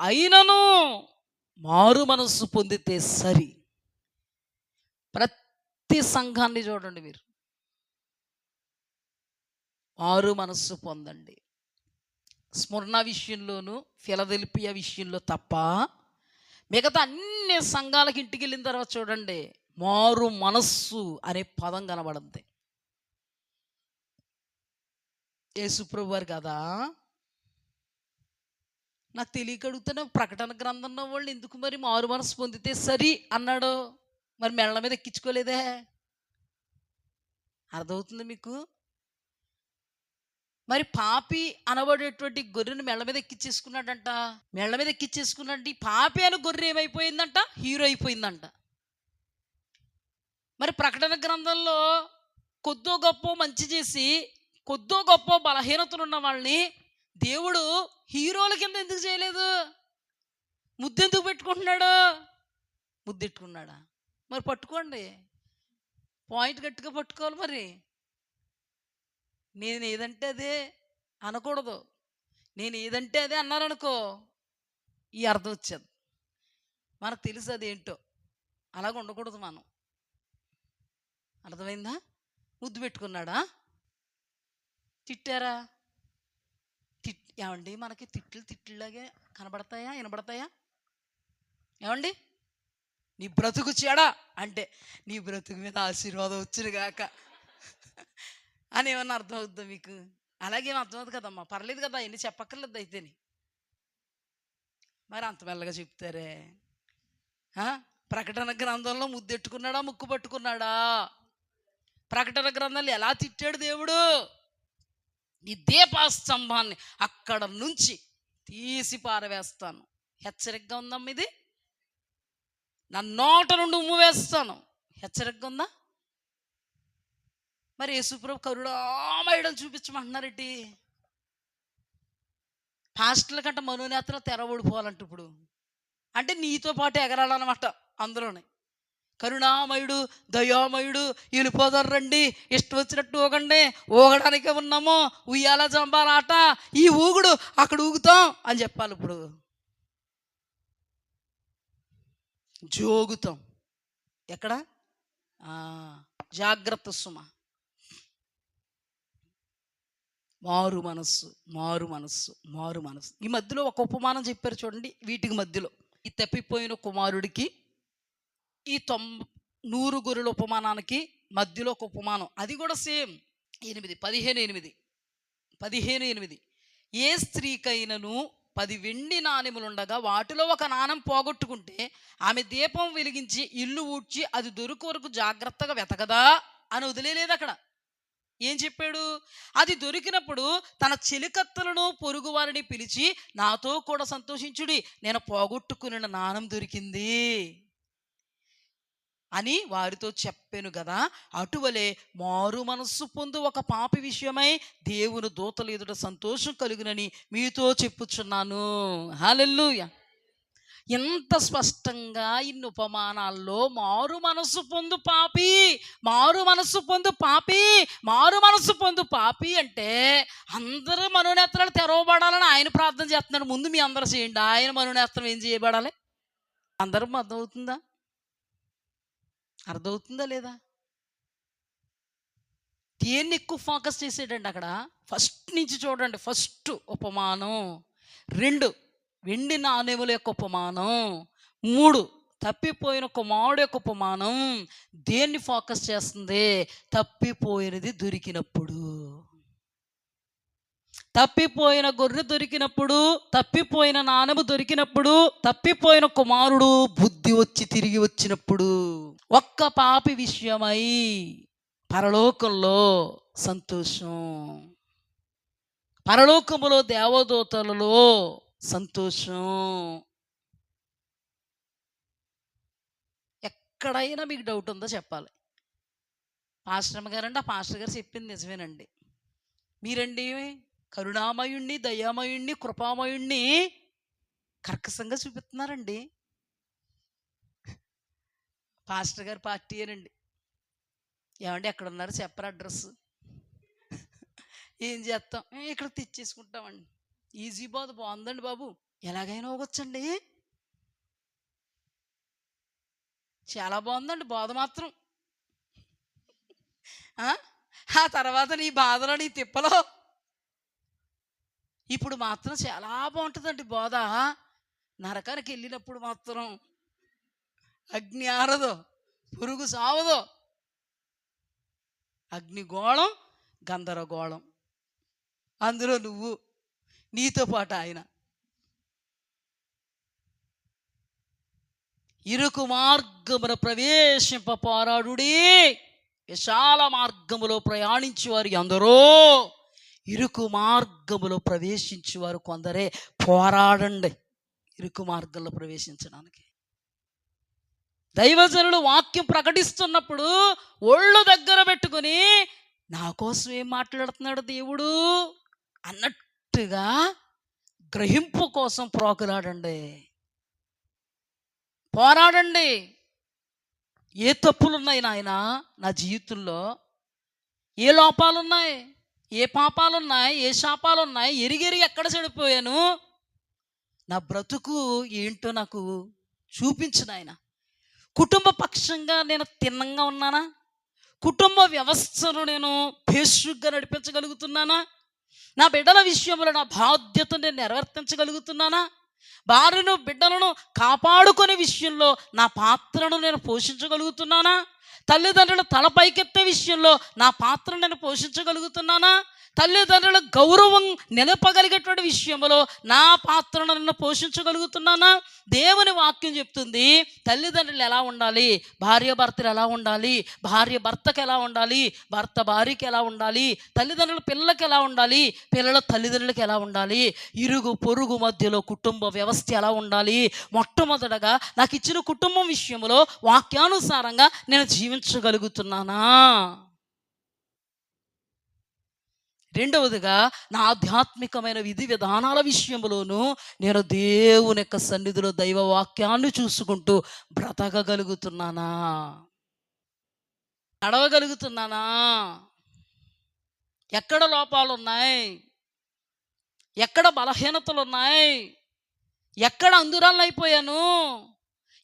అయినను మారు మనస్సు పొందితే సరి. ప్రతి సంఘాన్ని చూడండి మీరు, మారు మనస్సు పొందండి. స్మరణ విషయంలోను ఫిలదెల్ఫియా విషయంలో తప్ప మిగతా అన్ని సంఘాలకి ఇంటికి వెళ్ళిన తర్వాత చూడండి, మారు మనస్సు అనే పదం కనబడుతుంది. యేసుప్రభు వారు కదా, నాకు తెలియక అడుగుతున్నా, ప్రకటన గ్రంథంలో వాళ్ళు ఎందుకు మరి మారు మనసు పొందితే సరి అన్నాడు? మరి మెళ్ళ మీద ఎక్కించుకోలేదే? అర్థమవుతుంది మీకు? మరి పాపి అనబడేటువంటి గొర్రెను మెళ్ళ మీద ఎక్కించేసుకున్నాడంట. మెళ్ళ మీద ఎక్కించేసుకున్నాడు. ఈ పాపి అని గొర్రె ఏమైపోయిందంట? హీరో అయిపోయిందంట. మరి ప్రకటన గ్రంథంలో కొద్దో గొప్ప మంచి చేసి కొద్దో గొప్ప బలహీనతలు ఉన్న వాళ్ళని దేవుడు హీరోల కింద ఎందుకు చేయలేదు? ముద్దెందుకు పెట్టుకుంటున్నాడు? ముద్దెట్టుకున్నాడా? మరి పట్టుకోండి, పాయింట్ గట్టిగా పట్టుకోవాలి. మరి నేను ఏదంటే అదే అనకూడదు. నేను ఏదంటే అదే అన్నారనుకో, ఈ అర్థం వచ్చేది. మనకు తెలుసు అదేంటో. అలాగ ఉండకూడదు మనం. అర్థమైందా? ముద్దు పెట్టుకున్నాడా? తిట్టారా? ఏమండి, మనకి తిట్లులాగే కనబడతాయా, వినబడతాయా? ఏమండి, నీ బ్రతుకు చెడా అంటే నీ బ్రతుకు మీద ఆశీర్వాదం వచ్చునుగాక అని ఏమన్నా అర్థం అవుద్దా మీకు? అలాగేం అర్థం అవుతుంది కదమ్మా, పర్లేదు కదా, ఎన్ని చెప్పక్కర్లేదు అయితేని. మరి అంత మెల్లగా చెప్తారే. ప్రకటన గ్రంథంలో ముద్దెట్టుకున్నాడా, ముక్కు పట్టుకున్నాడా? ప్రకటన గ్రంథంలో ఎలా తిట్టాడు దేవుడు? నీ దీపస్తంభాన్ని అక్కడ నుంచి తీసి పారవేస్తాను. హెచ్చరికగా ఉందమ్మా ఇది. నా నోట నుండి ఉమ్ము వేస్తాను. హెచ్చరికగా ఉందా? మరి యేసుప్రభు కరుణామయుడని చూపించమంటున్నారేంటి? పాస్టర్ల కంటే మనోనేతలు తెరవడిపోవాలంట ఇప్పుడు. అంటే నీతో పాటు ఎగరాలన్నమాట అందులోనే. కరుణామయుడు, దయామయుడు, వెళ్ళిపోదారు రండి, ఇష్టం వచ్చినట్టు ఊగండి, ఊగడానికే ఉన్నాము, ఉయ్యాల జంబాలాట, ఈ ఊగుడు అక్కడ ఊగుతాం అని చెప్పాలి. ఇప్పుడు జోగుతాం ఎక్కడ? జాగ్రత్త సుమ. మారు మనస్సు, మారు మనస్సు, మారు మనస్సు. ఈ మధ్యలో ఒక ఉపమానం చెప్పారు చూడండి. వీటికి మధ్యలో ఈ తప్పిపోయిన కుమారుడికి ఈ 100 గొర్రెల ఉపమానానికి మధ్యలో ఒక ఉపమానం. అది కూడా సేమ్ 15:8 ఏ స్త్రీకైనను 10 వెండి నాణెములుండగా వాటిలో ఒక నాణెం పోగొట్టుకుంటే ఆమె దీపం వెలిగించి ఇల్లు ఊడ్చి అది దొరికి వరకు జాగ్రత్తగా వెతకదా అని వదిలేదు. అక్కడ ఏం చెప్పాడు? అది దొరికినప్పుడు తన చెలికత్తలను పొరుగు వారిని పిలిచి నాతో కూడా సంతోషించుడి, నేను పోగొట్టుకున్న నాణెం దొరికింది అని వారితో చెప్పాను కదా. అటువలే మారు మనస్సు పొందు ఒక పాపి విషయమై దేవుని దూతల ఎదుట సంతోషం కలుగునని మీతో చెప్పుచున్నాను. హల్లెలూయా. ఎంత స్పష్టంగా ఇన్ని ఉపమానాల్లో మారు మనస్సు పొందు పాపి, మారు మనస్సు పొందు పాపి, మారు మనస్సు పొందు పాపి అంటే అందరూ మనోనేత్రాలు తెరవబడాలని ఆయన ప్రార్థన చేస్తున్నాడు. ముందు మీ అందరూ చేయండి. ఆయన మనోనేత్రం ఏం చేయబడాలి? అందరూ అర్థమవుతుందా? అర్థమవుతుందా లేదా? దేన్ని ఎక్కువ ఫోకస్ చేసాడండి అక్కడ? ఫస్ట్ నుంచి చూడండి. ఫస్ట్ ఉపమానం, 2 వెండి నాణెముల యొక్క ఉపమానం, 3 తప్పిపోయిన కుమారుడు యొక్క ఉపమానం. దేన్ని ఫోకస్ చేస్తుంది? తప్పిపోయినది దొరికినప్పుడు. తప్పిపోయిన గొర్రె దొరికినప్పుడు, తప్పిపోయిన నాణెము దొరికినప్పుడు, తప్పిపోయిన కుమారుడు బుద్ధి వచ్చి తిరిగి వచ్చినప్పుడు, ఒక్క పాపి విషయమై పరలోకంలో సంతోషం, పరలోకములో దేవదూతలలో సంతోషం. ఎక్కడైనా మీకు డౌట్ ఉందో చెప్పాలి. పాస్టర్మ గారండి, ఆ పాస్టర్ గారు చెప్పింది నిజమేనండి. మీరండి కరుణామయుణ్ణి, దయామయుణ్ణి, కృపామయుణ్ణి కర్కశంగా చూపిస్తున్నారండి. పాస్టర్ గారు పార్టీయేనండి. ఏమండి ఎక్కడ ఉన్నారు చెప్పరు అడ్రస్, ఏం చేస్తాం, ఇక్కడ తెచ్చేసుకుంటామండి. ఈజీ బోధ బాగుందండి బాబు, ఎలాగైనా అవ్వచ్చండి. చాలా బాగుందండి బోధ మాత్రం. ఆ తర్వాత నీ బాధలో నీ తిప్పలో ఇప్పుడు మాత్రం చాలా బాగుంటుందండి బోధ. నరకానికి వెళ్ళినప్పుడు మాత్రం అగ్ని ఆరదో, పురుగు సావదో, అగ్నిగోళం గందరగోళం, అందులో నువ్వు, నీతో పాటు ఆయన. ఇరుకు మార్గమున ప్రవేశింప పోరాడుడి, విశాల మార్గములో ప్రయాణించేవారు ఎందరో, ఇరుకు మార్గములో ప్రవేశించేవారు కొందరే. పోరాడండి ఇరుకు మార్గంలో ప్రవేశించడానికి. దైవజనులు వాక్యం ప్రకటిస్తున్నప్పుడు ఒళ్ళు దగ్గర పెట్టుకుని నా కోసం ఏం మాట్లాడుతున్నాడు దేవుడు అన్నట్టుగా గ్రహింపు కోసం ప్రోకులాడండి, పోరాడండి. ఏ తప్పులున్నాయి నాయన నా జీవితంలో, ఏ లోపాలున్నాయి, ఏ పాపాలున్నాయి, ఏ శాపాలున్నాయి, ఎరిగెరిగి ఎక్కడ చెడిపోయాను, నా బ్రతుకు ఏంటో నాకు చూపించు నాయన. కుటుంబ పక్షంగా నేను తిన్నంగా ఉన్నానా, కుటుంబ వ్యవస్థను నేను భేషుగ్గా నడిపించగలుగుతున్నానా, నా బిడ్డల విషయంలో నా బాధ్యతను నేను నెరవేర్తించగలుగుతున్నానా, భార్యను బిడ్డలను కాపాడుకునే విషయంలో నా పాత్రను నేను పోషించగలుగుతున్నానా, తల్లిదండ్రులు తల పైకెత్తే విషయంలో నా పాత్రను నేను పోషించగలుగుతున్నానా, తల్లిదండ్రుల గౌరవం నిలపగలిగేటువంటి విషయంలో నా పాత్రను నేను పోషించగలుగుతున్నానా. దేవుని వాక్యం చెప్తుంది తల్లిదండ్రులు ఎలా ఉండాలి, భార్య భర్తలు ఎలా ఉండాలి, భార్య భర్తకు ఎలా ఉండాలి, భర్త భార్యకి ఎలా ఉండాలి, తల్లిదండ్రులు పిల్లలకి ఎలా ఉండాలి, పిల్లల తల్లిదండ్రులకి ఎలా ఉండాలి, ఇరుగు పొరుగు మధ్యలో కుటుంబ వ్యవస్థ ఎలా ఉండాలి. మొట్టమొదటగా నాకు ఇచ్చిన కుటుంబం విషయంలో వాక్యానుసారంగా నేను జీవించగలుగుతున్నానా. రెండవదిగా నా ఆధ్యాత్మికమైన విధి విధానాల విషయంలోనూ నేను దేవుని యొక్క సన్నిధిలో దైవ వాక్యాన్ని చూసుకుంటూ బ్రతకగలుగుతున్నానా, నడవగలుగుతున్నానా. ఎక్కడ లోపాలు ఉన్నాయి, ఎక్కడ బలహీనతలు ఉన్నాయి, ఎక్కడ అందురాలను అయిపోయాను,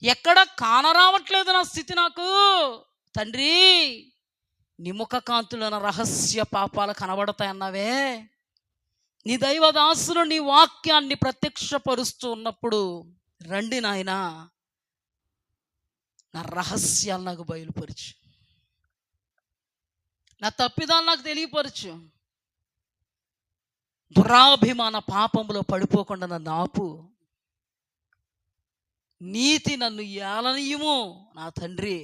ఎక్కడ కానరావట్లేదు నా స్థితి నాకు. తండ్రి నీ ముఖ కాంతులైన రహస్య పాపాలు కనబడతాయన్నావే, నీ దైవదాసులు నీ వాక్యాన్ని ప్రత్యక్షపరుస్తూ ఉన్నప్పుడు రండి నాయనా, నా రహస్యాలు నాకు బయలుపరచు, నా తప్పిదాలు నాకు తెలియపరచు, దురాభిమాన పాపములో పడిపోకుండా నన్ను ఆపు, నీతి నన్ను ఏలనీయము నా తండ్రి.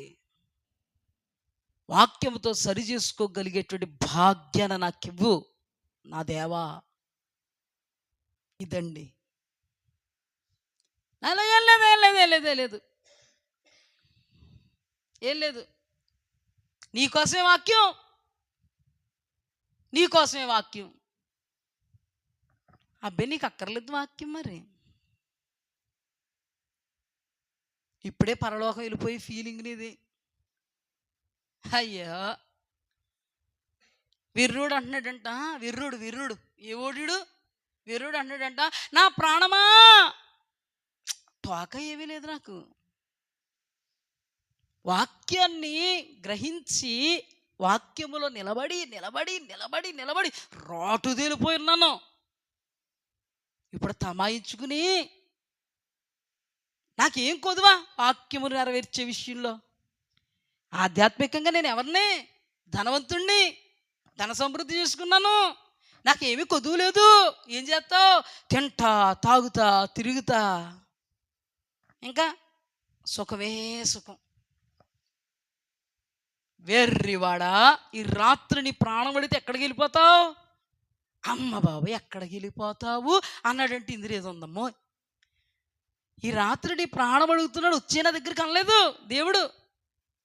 వాక్యంతో సరి చేసుకోగలిగేటువంటి భాగ్యాన్ని నాకివ్వు నా దేవా. ఇదండి, ఏం లేదు, నీకోసమే వాక్యం, నీకోసమే వాక్యం. అబ్బాయి నీకు అక్కర్లేదు వాక్యం, మరి ఇప్పుడే పరలోకం వెళ్ళిపోయి ఫీలింగ్ నీది. అయ్యో విర్రుడు అంటున్నాడంట, విర్రుడు ఏ ఓడిడు విర్రుడు అంటున్నాడంట, నా ప్రాణమా తోక ఏమీ లేదు నాకు. వాక్యాన్ని గ్రహించి వాక్యములో నిలబడి నిలబడి నిలబడి నిలబడి రాటు తేలిపోయినాను. ఇప్పుడు తమాయించుకుని నాకేం కొదువా వాక్యము నెరవేర్చే విషయంలో. ఆధ్యాత్మికంగా నేను ఎవరిని, ధనవంతుణ్ణి, ధన సమృద్ధి చేసుకున్నాను, నాకేమీ కొదువు లేదు. ఏం చేస్తావు? తింటా, తాగుతా, తిరుగుతా, ఇంకా సుఖమే సుఖం. వెర్రివాడా, ఈ రాత్రి నీ ప్రాణం పడితే ఎక్కడికి వెళ్ళిపోతావు? అమ్మ బాబు ఎక్కడికి వెళ్ళిపోతావు అన్నాడంటే ఇందులో ఏదో ఉందమ్మో. ఈ రాత్రి నీ ప్రాణం అడుగుతున్నాడు, వచ్చే నా దగ్గరికి అనలేదు దేవుడు.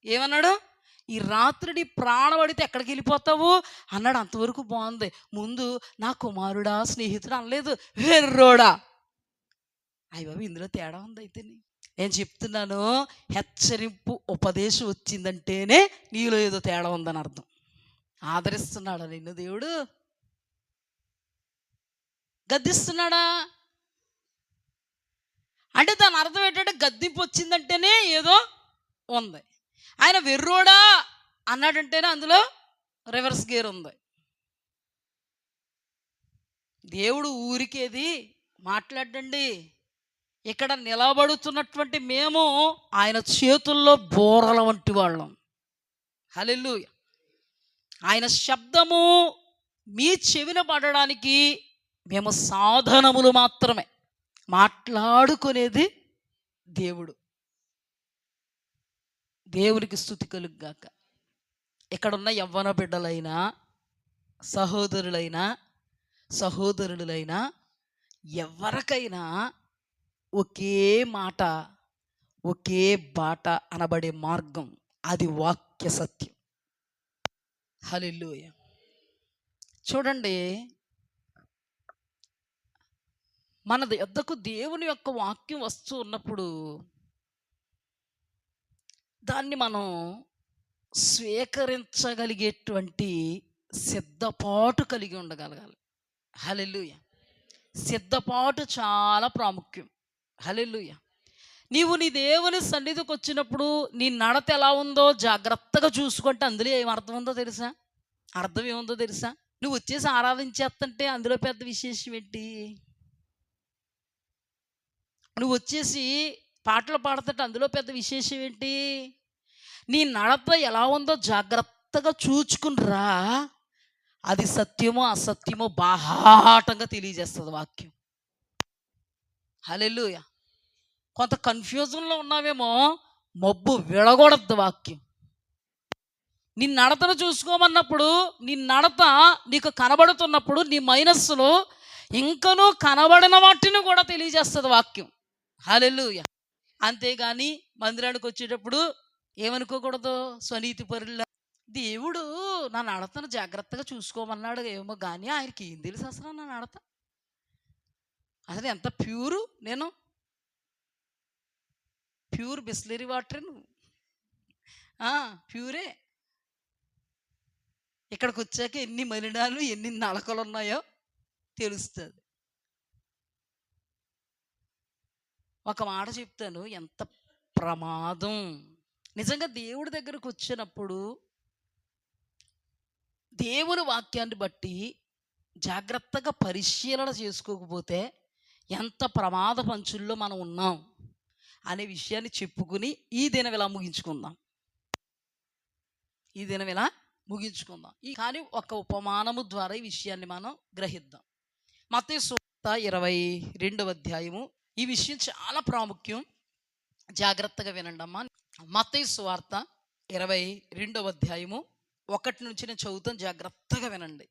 ఏమన్నాడు? ఈ రాత్రి నీ ప్రాణం అడిగితే ఎక్కడికి వెళ్ళిపోతావు అన్నాడు. అంతవరకు బాగుంది. ముందు నా కుమారుడా, స్నేహితుడు అనలేదు, వెర్రోడా. అయ్య బాబు ఇందులో తేడా ఉంది. అయితే నేను చెప్తున్నాను, హెచ్చరింపు ఉపదేశం వచ్చిందంటేనే నీలో ఏదో తేడా ఉందని అర్థం. ఆదరిస్తున్నాడా నిన్ను దేవుడు? గద్దిస్తున్నాడా? అంటే దాని అర్థం ఏంటంటే గద్దింపు వచ్చిందంటేనే ఏదో ఉంది. ఆయన వెర్రోడా అన్నాడంటేనే అందులో రివర్స్ గేర్ ఉంది. దేవుడు ఊరికేది మాట్లాడండి. ఇక్కడ నిలబడుతున్నటువంటి మేము ఆయన చేతుల్లో బోరల వంటి వాళ్ళం. హల్లెలూయా. ఆయన శబ్దము మీ చెవిన పడడానికి మేము సాధనములు మాత్రమే. మాట్లాడుకునేది దేవుడు. దేవునికి స్తుతి కలుగుగాక. ఇక్కడున్న యవ్వన బిడ్డలైనా, సహోదరులైనా, సహోదరులైనా, ఎవరికైనా ఒకే మాట, ఒకే బాట అనబడే మార్గం, అది వాక్య సత్యం. హల్లెలూయా. చూడండి, మన యొద్దకు దేవుని యొక్క వాక్యం వస్తూ ఉన్నప్పుడు దాన్ని మనం స్వీకరించగలిగేటువంటి సిద్ధపాటు కలిగి ఉండగలగాలి. హల్లెలూయా. సిద్ధపాటు చాలా ప్రాముఖ్యం. హల్లెలూయా. నీవు నీ దేవుని సన్నిధికి వచ్చినప్పుడు నీ నడత ఎలా ఉందో జాగ్రత్తగా చూసుకుంటే అందులో ఏం అర్థం ఉందో తెలుసా? అర్థం ఏముందో తెలుసా? నువ్వు వచ్చేసి ఆరాధించేస్తుంటే అందులో పెద్ద విశేషం ఏంటి? నువ్వు వచ్చేసి పాటలు పాడుతుంటే అందులో పెద్ద విశేషం ఏంటి? నీ నడత ఎలా ఉందో జాగ్రత్తగా చూచుకునిరా. అది సత్యమో అసత్యమో బాహాటంగా తెలియజేస్తుంది వాక్యం. హల్లెలూయా. కొంత కన్ఫ్యూజన్లో ఉన్నావేమో, మబ్బు విడగొడద్దు వాక్యం. నీ నడతను చూసుకోమన్నప్పుడు, నీ నడత నీకు కనబడుతున్నప్పుడు నీ మైనస్సులో ఇంకనూ కనబడిన వాటిని కూడా తెలియజేస్తుంది వాక్యం. హల్లెలూయా. అంతేగాని మందిరానికి వచ్చేటప్పుడు ఏమనుకోకూడదు, స్వనీతి పరుల దేవుడు నా నడతను జాగ్రత్తగా చూసుకోమన్నాడు ఏమో, కానీ ఆయనకి ఏం తెలుసు అసలు నా నడత? అసలు ఎంత ప్యూరు, నేను ప్యూర్ బిస్లరీ వాటర్, ప్యూరే. ఇక్కడికి వచ్చాక ఎన్ని మలినాలు, ఎన్ని నలకలు ఉన్నాయో తెలుస్తుంది. ఒక మాట చెప్తాను, ఎంత ప్రమాదం నిజంగా దేవుడి దగ్గరకు వచ్చినప్పుడు దేవుని వాక్యాన్ని బట్టి జాగ్రత్తగా పరిశీలన చేసుకోకపోతే ఎంత ప్రమాద పంచుల్లో మనం ఉన్నాం అనే విషయాన్ని చెప్పుకుని ఈ దినం ఇలా ముగించుకుందాం. కానీ ఒక ఉపమానము ద్వారా ఈ విషయాన్ని మనం గ్రహిద్దాం. మత్తయి సువార్త 22వ అధ్యాయము. ఈ విషయం చాలా ప్రాముఖ్యం, జాగ్రత్తగా వినండి అమ్మా. మత్తయి సువార్త 22వ అధ్యాయము 1 నుంచి నేను చదువుతాను, జాగ్రత్తగా వినండి.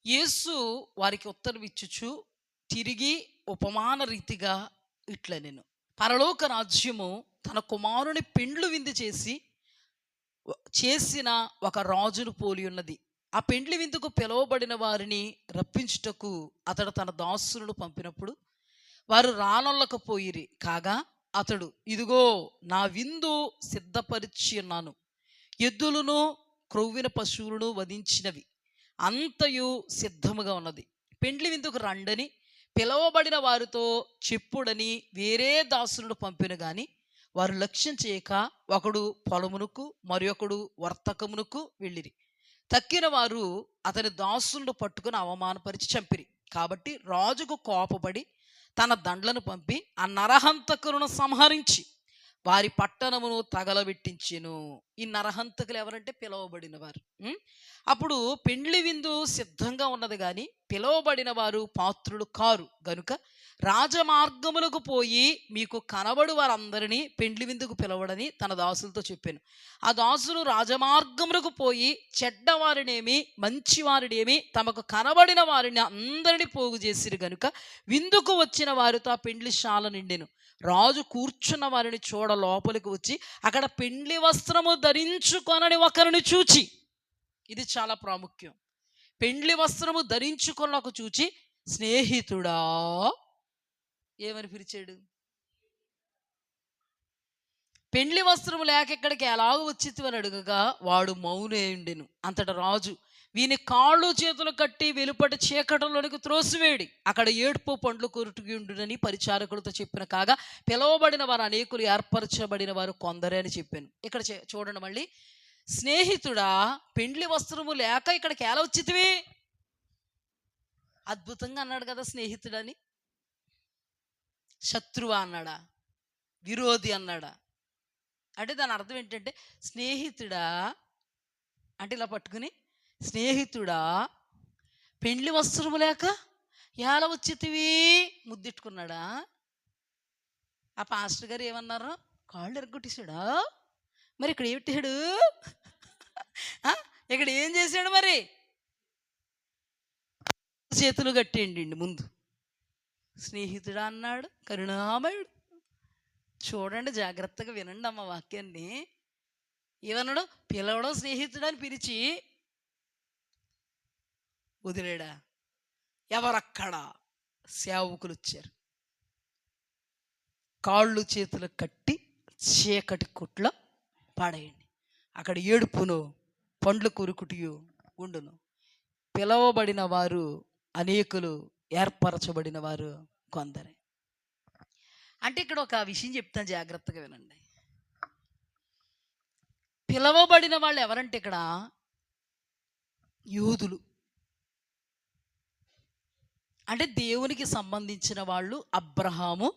యేసు వారికి ఉత్తరం ఇచ్చుచు తిరిగి ఉపమాన రీతిగా ఇట్లా, నేను పరలోక రాజ్యము తన కుమారుని పెండ్లు విందు చేసిన ఒక రాజును పోలి ఉన్నది. ఆ పెండ్లి విందుకు పిలువబడిన వారిని రప్పించుటకు అతడు తన దాసులను పంపినప్పుడు వారు రానొల్లకపోయిరి. కాగా అతడు, ఇదిగో నా విందు సిద్ధపరిచి ఉన్నాను, ఎద్దులను క్రొవ్విన పశువులను వధించినవి అంతయు సిద్ధముగా ఉన్నది, పెండ్లి విందుకు రండని పిలవబడిన వారితో చెప్పుడని వేరే దాసులను పంపిన గాని వారు లక్ష్యం చేయక ఒకడు పొలమునకు మరి ఒకడు వర్తకమునకు వెళ్ళిరి. తక్కిన వారు అతని దాసులను పట్టుకుని అవమానపరిచి చంపిరి. కాబట్టి రాజుకు కోపపడి తన దండ్లను పంపి ఆ నరహంతకులను సంహరించి వారి పట్టణమును తగలబెట్టించెను. ఈ నరహంతకులు ఎవరంటే పిలువబడిన వారు. అప్పుడు పెండ్లి విందు సిద్ధంగా ఉన్నది కానీ పిలువబడిన వారు పాత్రులు కారు గనుక రాజమార్గములకు పోయి మీకు కనబడు వారందరినీ పెండ్లి విందుకు పిలవడని తన దాసులతో చెప్పాను. ఆ దాసులు రాజమార్గములకు పోయి చెడ్డవారినేమి మంచివారినేమి తమకు కనబడిన వారిని అందరినీ పోగు చేసిరు గనుక విందుకు వచ్చిన వారితో ఆ పెండ్లి శాల నిండెను. రాజు కూర్చున్న వారిని చూడ లోపలికి వచ్చి అక్కడ పెండ్లి వస్త్రము ధరించుకొనని ఒకరిని చూచి, ఇది చాలా ప్రాముఖ్యం, పెండ్లి వస్త్రము ధరించుకొనకు చూచి స్నేహితుడా ఏమని పిలిచాడు? పెండ్లి వస్త్రము లేక ఇక్కడికి ఎలాగ వచ్చితివి అని అడుగగా వాడు మౌనేయుండెను. అంతట రాజు వీని కాళ్ళు చేతులు కట్టి వెలుపటి చీకటంలోనికి త్రోసివేడి, అక్కడ ఏడుపు పండ్లు కొరుటుగుండునని పరిచారకులతో చెప్పిన కాగా పిలువబడిన వారు అనేకులు, ఏర్పరచబడిన వారు కొందరే అని చెప్పాను. ఇక్కడ చూడండి మళ్ళీ, స్నేహితుడా పెండ్లి వస్త్రము లేక ఇక్కడికి ఎలా వచ్చితివి? అద్భుతంగా అన్నాడు కదా స్నేహితుడని. శత్రువా అన్నాడా? విరోధి అన్నాడా? అంటే దాని అర్థం ఏంటంటే స్నేహితుడా అంటే ఇలా పట్టుకుని, స్నేహితుడా పెండ్లి వస్త్రము లేక ఎలా వచ్చితివి ముద్దెట్టుకున్నాడా? ఆ పాస్టర్ గారు ఏమన్నారు? కాళ్ళు ఎరగొట్టేశాడా? మరి ఇక్కడ ఏమిట్టాడు? ఇక్కడ ఏం చేశాడు? మరి చేతులు కట్టేయండి ముందు. స్నేహితుడా అన్నాడు, కరుణామయుడు. చూడండి, జాగ్రత్తగా వినండి అమ్మ వాక్యాన్ని. ఏమన్నాడు? పిలవడం స్నేహితుడని పిలిచి వదిలేడా? ఎవరక్కడ? సేవకులు వచ్చారు, కాళ్ళు చేతులు కట్టి చీకటి కుట్లో పాడేయండి, అక్కడ ఏడుపును పండ్లు కొరుకుటియు ఉండును. పిలవబడిన వారు అనేకులు, ఏర్పరచబడిన వారు కొందరే. అంటే ఇక్కడ ఒక విషయం చెప్తాను, జాగ్రత్తగా వినండి. పిలవబడిన వాళ్ళు ఎవరంటే ఇక్కడ యూదులు, అంటే దేవునికి సంబంధించిన వాళ్ళు, అబ్రహాము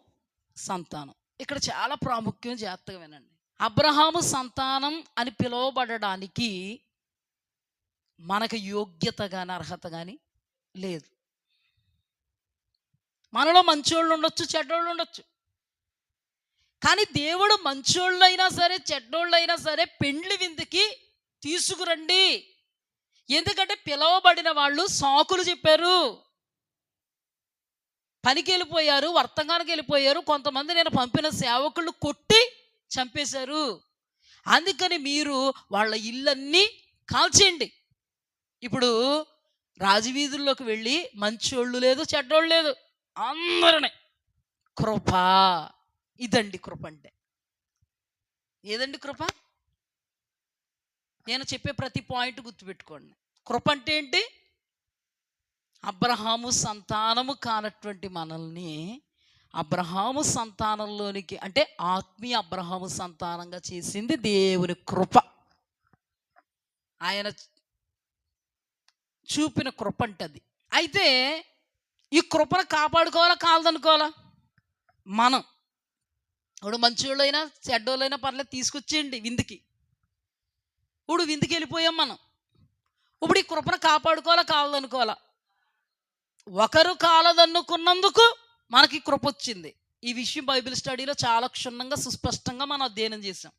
సంతానం. ఇక్కడ చాలా ప్రాముఖ్యం, జాగ్రత్తగా వినండి. అబ్రహాము సంతానం అని పిలువబడడానికి మనకు యోగ్యత కానీ అర్హత కానీ లేదు. మనలో మంచోళ్ళు ఉండొచ్చు, చెడ్డోళ్ళు ఉండొచ్చు. కానీ దేవుడు మంచోళ్ళైనా సరే చెడ్డోళ్ళైనా సరే పెండ్లి విందుకి తీసుకురండి. ఎందుకంటే పిలవబడిన వాళ్ళు సాకులు చెప్పారు, పనికి వెళ్ళిపోయారు, వర్తమానానికి వెళ్ళిపోయారు. కొంతమంది నేను పంపిన సేవకులు కొట్టి చంపేశారు. అందుకని మీరు వాళ్ళ ఇళ్ళన్నీ కాల్చేయండి. ఇప్పుడు రాజవీధుల్లోకి వెళ్ళి మంచోళ్ళు లేదు, చెడ్డోళ్ళు లేదు, అందరినీ కృప. ఇదండి కృప అంటే. ఏదండి కృప? నేను చెప్పే ప్రతి పాయింట్ గుర్తుపెట్టుకోండి. కృప అంటే ఏంటి? అబ్రహాము సంతానము కానటువంటి మనల్ని అబ్రహాము సంతానంలోనికి, అంటే ఆత్మీయ అబ్రహాము సంతానంగా చేసింది దేవుని కృప. ఆయన చూపిన కృప అంటది. అయితే ఈ కృపను కాపాడుకోవాలా కాలదనుకోవాలా? మనం ఇప్పుడు మంచోళ్ళైనా చెడ్డోళ్ళైనా పర్లేదు, తీసుకొచ్చేయండి విందుకి. ఇప్పుడు విందుకి వెళ్ళిపోయాం మనం. ఇప్పుడు ఈ కృపను కాపాడుకోవాలా కాలదనుకోవాలా? ఒకరు కాలదన్నుకున్నందుకు మనకి కృప వచ్చింది. ఈ విషయం బైబిల్ స్టడీలో చాలా క్షుణ్ణంగా సుస్పష్టంగా మనం అధ్యయనం చేసాం.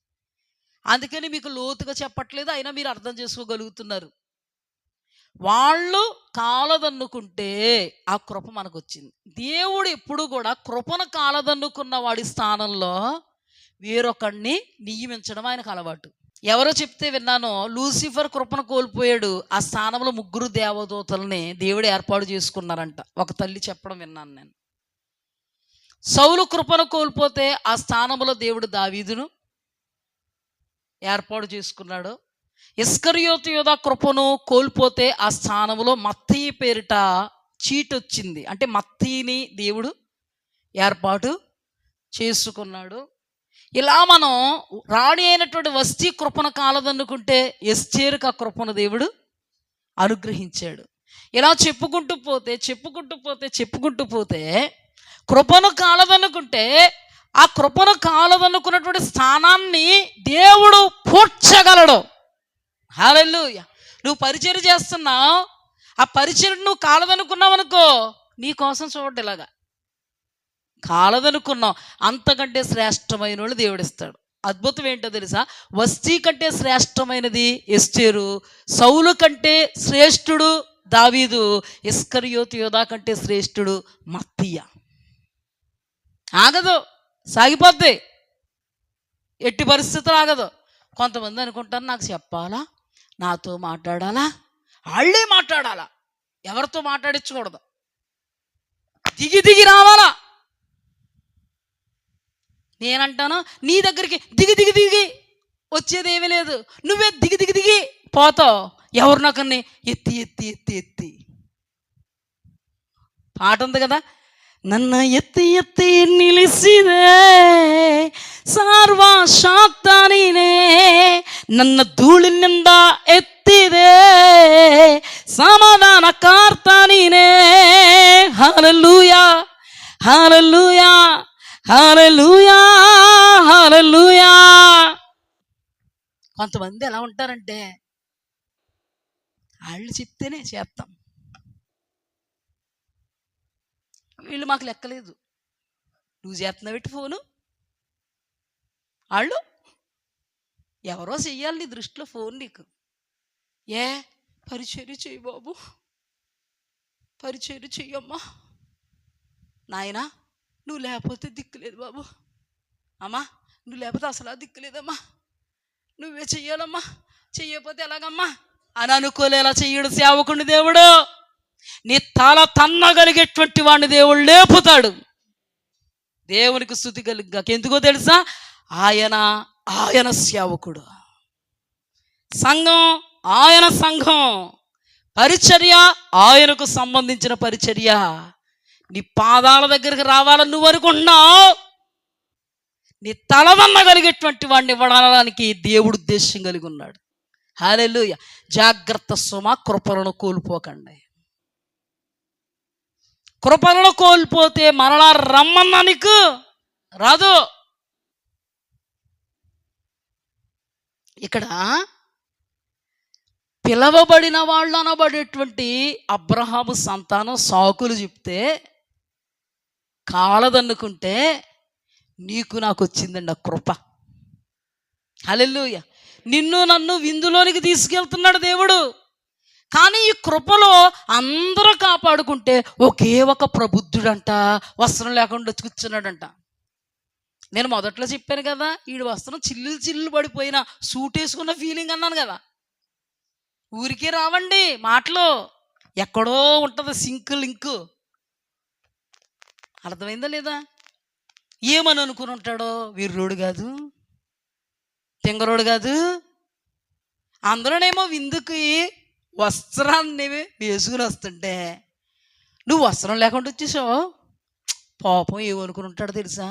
అందుకని మీకు లోతుగా చెప్పట్లేదు, అయినా మీరు అర్థం చేసుకోగలుగుతున్నారు. వాళ్ళు కాలదన్నుకుంటే ఆ కృప మనకు వచ్చింది. దేవుడు ఎప్పుడు కూడా కృపను కాలదన్నుకున్న వాడి స్థానంలో వేరొకడిని నియమించడం ఆయనకు అలవాటు. ఎవరో చెప్తే విన్నాను, లూసిఫర్ కృపను కోల్పోయాడు, ఆ స్థానంలో 3 దేవదూతల్ని దేవుడు ఏర్పాటు చేసుకున్నారంట. ఒక తల్లి చెప్పడం విన్నాను నేను. సౌలు కృపను కోల్పోతే ఆ స్థానంలో దేవుడు దావీదును ఏర్పాటు చేసుకున్నాడు. ఇస్కరియోతు యోధా కృపను కోల్పోతే ఆ స్థానంలో మత్తయి పేరిట చీట్ వచ్చింది, అంటే మత్తయిని దేవుడు ఏర్పాటు చేసుకున్నాడు. ఇలా మనం రాణి అయినటువంటి వస్తీ కృపను కాలదన్నుకుంటే ఎస్తేరుకు ఆ కృపను దేవుడు అనుగ్రహించాడు. ఇలా చెప్పుకుంటూ పోతే కృపను కాలదన్నుకుంటే ఆ కృపను కాలదనుకున్నటువంటి స్థానాన్ని దేవుడు పూడ్చగలడు. హల్లెలూయా. నువ్వు పరిచర్య చేస్తున్నావు, ఆ పరిచర్య నువ్వు కాలదనుకున్నావు అనుకో, నీ కోసం చూడండి, ఇలాగా కాలదనుకున్నావు, అంతకంటే శ్రేష్టమైన వాళ్ళు దేవుడిస్తాడు. అద్భుతం ఏంటో తెలుసా? వస్తీ కంటే శ్రేష్టమైనది ఎస్తేరు, సౌలు కంటే శ్రేష్ఠుడు దావీదు, ఇస్కరియోతు యోధా కంటే శ్రేష్ఠుడు మత్తీయ. ఆగదు, సాగిపోద్ది, ఎట్టి పరిస్థితులు ఆగదు. కొంతమంది అనుకుంటారు, నాకు చెప్పాలా, నాతో మాట్లాడాలా, వాళ్ళే మాట్లాడాలా, ఎవరితో మాట్లాడించకూడదు, దిగి దిగి రావాలా. నేనంటాను, నీ దగ్గరికి దిగి దిగి దిగి వచ్చేది ఏమీ లేదు, నువ్వే దిగి దిగి దిగి పోతావు. ఎవరు నాకన్ని ఎత్తి ఎత్తి ఎత్తి ఎత్తి పాట ఉంది కదా, ನನ್ನ ಎತ್ತಿ ಎತ್ತಿ ನಿಲ್ಲಿಸಿದೆ ಸರ್ವಶಕ್ತ ನೀನೇ, ನನ್ನ ಧೂಳಿನಿಂದ ಎತ್ತಿದೆ ಸಮಾಧಾನಕರ್ತ ನೀನೇ. ಹಲ್ಲೆಲೂಯಾ ಹಲ್ಲೆಲೂಯಾ హల్లెలూయా హల్లెలూయా. కొంతమంది ఎలా ఉంటారంటే, వాళ్ళు చెప్తేనే చేస్తాం, వీళ్ళు మాకు లెక్కలేదు, నువ్వు చేస్తున్నావు పెట్టి ఫోను, వాళ్ళు ఎవరో చెయ్యాలి నీ దృష్టిలో ఫోన్ నీకు. ఏ పరిచర్య చెయ్యి బాబు, పరిచర్య చెయ్యమ్మా, నాయనా నువ్వు లేకపోతే దిక్కులేదు బాబు, అమ్మా నువ్వు లేకపోతే అసలు దిక్కులేదమ్మా, నువ్వే చెయ్యాలమ్మా, చెయ్యకపోతే ఎలాగమ్మా అని అనుకోలేలా చెయ్యడు సేవకుని దేవుడు. నీ తల తన్నగలిగేటువంటి వాడిని దేవుడు లేపుతాడు. దేవునికి స్తుతి కలుగుగాక. ఎందుకో తెలుసా? ఆయన సేవకుడు, సంఘం ఆయన సంఘం, పరిచర్య ఆయనకు సంబంధించిన పరిచర్య. నీ పాదాల దగ్గరికి రావాలని నువ్వు అనుకుంటున్నావు, నీ తలవన్నగలిగేటువంటి వాడిని ఇవ్వడానికి దేవుడు ఉద్దేశం కలిగి ఉన్నాడు. హల్లెలూయా. జాగ్రత్త సుమ, కృపలను కోల్పోకండి. కృపలను కోల్పోతే మరలా రమ్మన్నా నీకు రాదు. ఇక్కడ పిలవబడిన వాళ్ళు అనబడేటువంటి అబ్రహాము సంతానం సాకులు చెప్తే కాలదన్నుకుంటే, నీకు నాకు వచ్చిందండి ఆ కృప. హల్లెలూయా. నిన్ను నన్ను విందులోనికి తీసుకెళ్తున్నాడు దేవుడు. కానీ ఈ కృపలో అందరూ కాపాడుకుంటే ఒకే ఒక ప్రబుద్ధుడంట వస్త్రం లేకుండా వచ్చి కూర్చున్నాడంట. నేను మొదట్లో చెప్పాను కదా, వీడి వస్త్రం చిల్లు చిల్లు పడిపోయిన సూట్ వేసుకున్న ఫీలింగ్ అన్నాను కదా. ఊరికే రావండి మాటలు, ఎక్కడో ఉంటుంది సింక్ లింక్. అర్థమైందా లేదా? ఏమని అనుకుని ఉంటాడో, వీర్రోడు కాదు, తింగరోడు కాదు. అందరూనేమో విందుకి వస్త్రాన్ని వేసుకుని వస్తుంటే నువ్వు వస్త్రం లేకుండా వచ్చేసావు. పాపం ఏమనుకుని ఉంటాడో తెలుసా?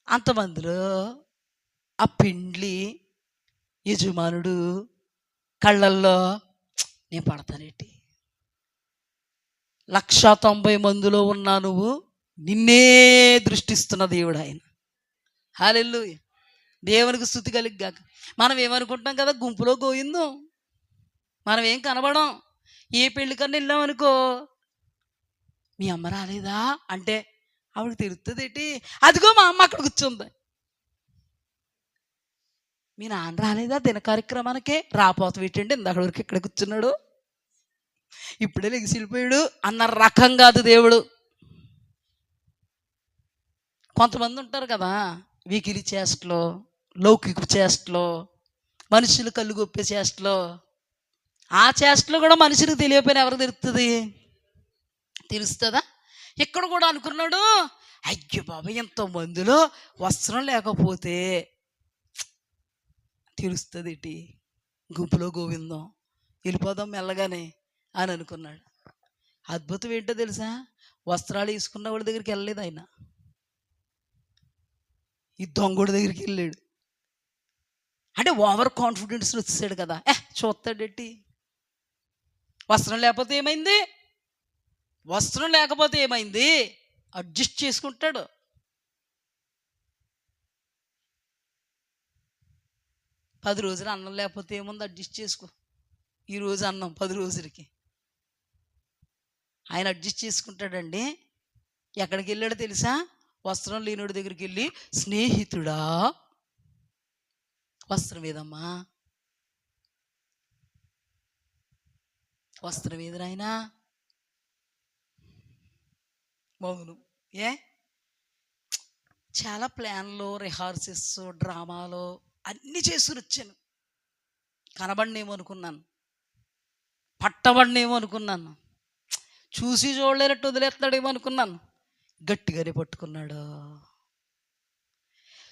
అంతమందిలో ఆ పిండ్లి యజమానుడు కళ్ళల్లో నేను పడతానేటి, 190 మందిలో ఉన్నా నువ్వు నిన్నే దృష్టిస్తున్న దేవుడు ఆయన. హల్లెలూయా. దేవునికి స్తుతి కలుగుగాక. మనం ఏమనుకుంటాం కదా, గుంపులో గోయిందో మనం ఏం కనబడం. ఏ పెళ్ళికన్నా వెళ్ళామనుకో, మీ అమ్మ రాలేదా అంటే ఆవిడకి తెలుస్తుంది ఏంటి, అదిగో మా అమ్మ అక్కడ కూర్చుంది. మీ నాన్న రాలేదా దిన కార్యక్రమానికే, రాపోత వీటండి ఇందాక వరకు ఇక్కడ కూర్చున్నాడు, ఇప్పుడే లెగిసిపోయాడు అన్న రకం కాదు దేవుడు. కొంతమంది ఉంటారు కదా, వీకిలి చేష్టలో, లౌకిక చేష్టలో, మనుషులు కళ్ళు గొప్పే చేష్టలో. ఆ చేష్టలో కూడా మనుషులకు తెలియకపోయినా ఎవరికి తెలుస్తుంది? తెలుస్తుందా? ఇక్కడ కూడా అనుకున్నాడు, అయ్యో బాబా ఎంతమందిలో వస్త్రం లేకపోతే తెలుస్తుంది ఏంటి, గుంపులో గోవిందం వెళ్ళిపోదాం మెల్లగానే అని అనుకున్నాడు. అద్భుతం ఏంటో తెలుసా? వస్త్రాలు వేసుకున్న వాళ్ళ దగ్గరికి వెళ్ళలేదు ఆయన, ఈ దొంగోడి దగ్గరికి వెళ్ళాడు. అంటే ఓవర్ కాన్ఫిడెన్స్ వచ్చేసాడు కదా, చూస్తాడేంటి. వస్త్రం లేకపోతే ఏమైంది, వస్త్రం లేకపోతే ఏమైంది, అడ్జస్ట్ చేసుకుంటాడు. 10 రోజులు అన్నం లేకపోతే ఏముంది, అడ్జస్ట్ చేసుకో. ఈరోజు అన్నం 10 రోజులకి ఆయన అడ్జస్ట్ చేసుకుంటాడండి. ఎక్కడికి వెళ్ళాడో తెలుసా? వస్త్రం లేనుడి దగ్గరికి వెళ్ళి, స్నేహితుడా వస్త్రం ఏదమ్మా, వస్త్రం ఏది నాయనా? మౌనం. ఏ చాలా ప్లాన్లు, రిహార్సల్స్, డ్రామాలు అన్నీ చేసుకుని వచ్చాను. కనబడినేమో అనుకున్నాను, పట్టబడినేమో అనుకున్నాను, చూసి చూడలేనట్టు వదిలేస్తాడేమో అనుకున్నాను. గట్టిగానే పట్టుకున్నాడు.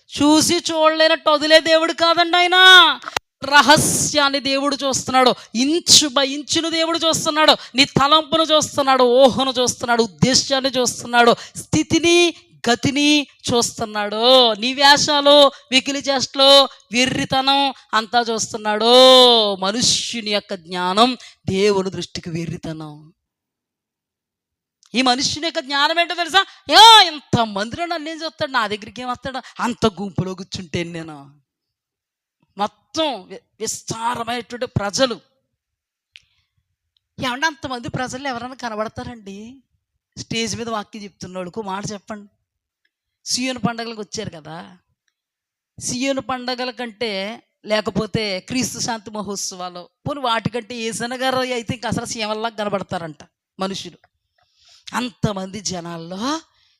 చూసి చూడలేనట్టు వదిలే దేవుడు కాదండి ఆయన. రహస్యాన్ని దేవుడు చూస్తున్నాడు. ఇంచు బై ఇంచును దేవుడు చూస్తున్నాడు. నీ తలంపును చూస్తున్నాడు, ఊహను చూస్తున్నాడు, ఉద్దేశాన్ని చూస్తున్నాడు, స్థితిని గతిని చూస్తున్నాడు. నీ వేషాలు, వెకిలి చేష్టలు, వెర్రితనం అంతా చూస్తున్నాడు. మనుష్యుని యొక్క జ్ఞానం దేవుని దృష్టికి వెర్రితనం. ఈ మనుష్యుని యొక్క జ్ఞానం ఏంటో తెలుసా? ఇంతమందిలో నన్ను ఏం చూస్తాడు, నా దగ్గరికి ఏం వస్తాడు, అంత గుంపులో కూర్చుంటే నేను. మొత్తం విస్తారమైనటువంటి ప్రజలు. ఏమన్నా అంతమంది ప్రజలు ఎవరైనా కనబడతారండి? స్టేజ్ మీద వాక్యం చెప్తున్నాడుకు మాట చెప్పండి. సియోను పండగలకు వచ్చారు కదా, సియోను పండగల కంటే లేకపోతే క్రీస్తు శాంతి మహోత్సవాలు, పోనీ వాటికంటే ఏసన గారు అయితే ఇంకా అసలు సీమల్లా కనబడతారంట మనుషులు. అంతమంది జనాల్లో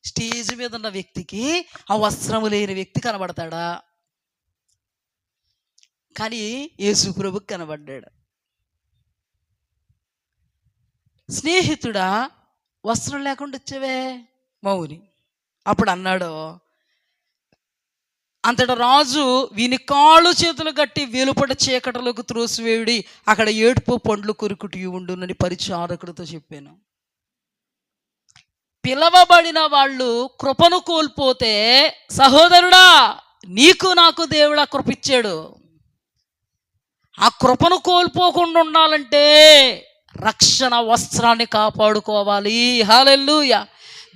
స్టేజ్ మీద ఉన్న వ్యక్తికి ఆ వస్త్రము లేని వ్యక్తి కనబడతాడా? కానీ యేసు ప్రభువుకి కనబడ్డాడు. స్నేహితుడా వస్త్రం లేకుండా వచ్చావే, మౌని. అప్పుడు అన్నాడు, అంతటా రాజు వీని కాళ్ళు చేతులు కట్టి వెలుపట చీకటలోకి త్రోసివేయుడి, అక్కడ ఏడుపు పండ్లు కొరుకుటి ఉండునని పరిచారకుడితో చెప్పాను. పిలవబడిన వాళ్ళు కృపను కోల్పోతే, సహోదరుడా నీకు నాకు దేవుడు ఆ కృప ఇచ్చాడు. ఆ కృపను కోల్పోకుండా ఉండాలంటే రక్షణ వస్త్రాన్ని కాపాడుకోవాలి. హల్లెలూయా.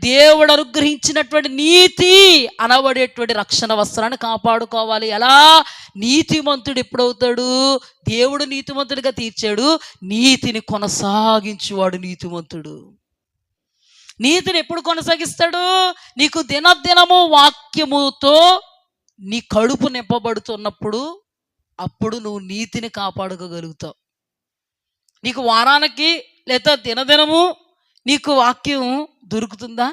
దేవుడు అనుగ్రహించినటువంటి నీతి అనబడేటువంటి రక్షణ వస్త్రాన్ని కాపాడుకోవాలి. ఎలా? నీతిమంతుడు ఎప్పుడవుతాడు? దేవుడు నీతిమంతుడిగా తీర్చాడు. నీతిని కొనసాగించేవాడు నీతిమంతుడు. నీతిని ఎప్పుడు కొనసాగిస్తాడు? నీకు దినదినము వాక్యముతో నీ కడుపు నింపబడుతున్నప్పుడు అప్పుడు నువ్వు నీతిని కాపాడుకోగలుగుతావు. నీకు వారానికి లేదా దినదినము నీకు వాక్యం దొరుకుతుందా?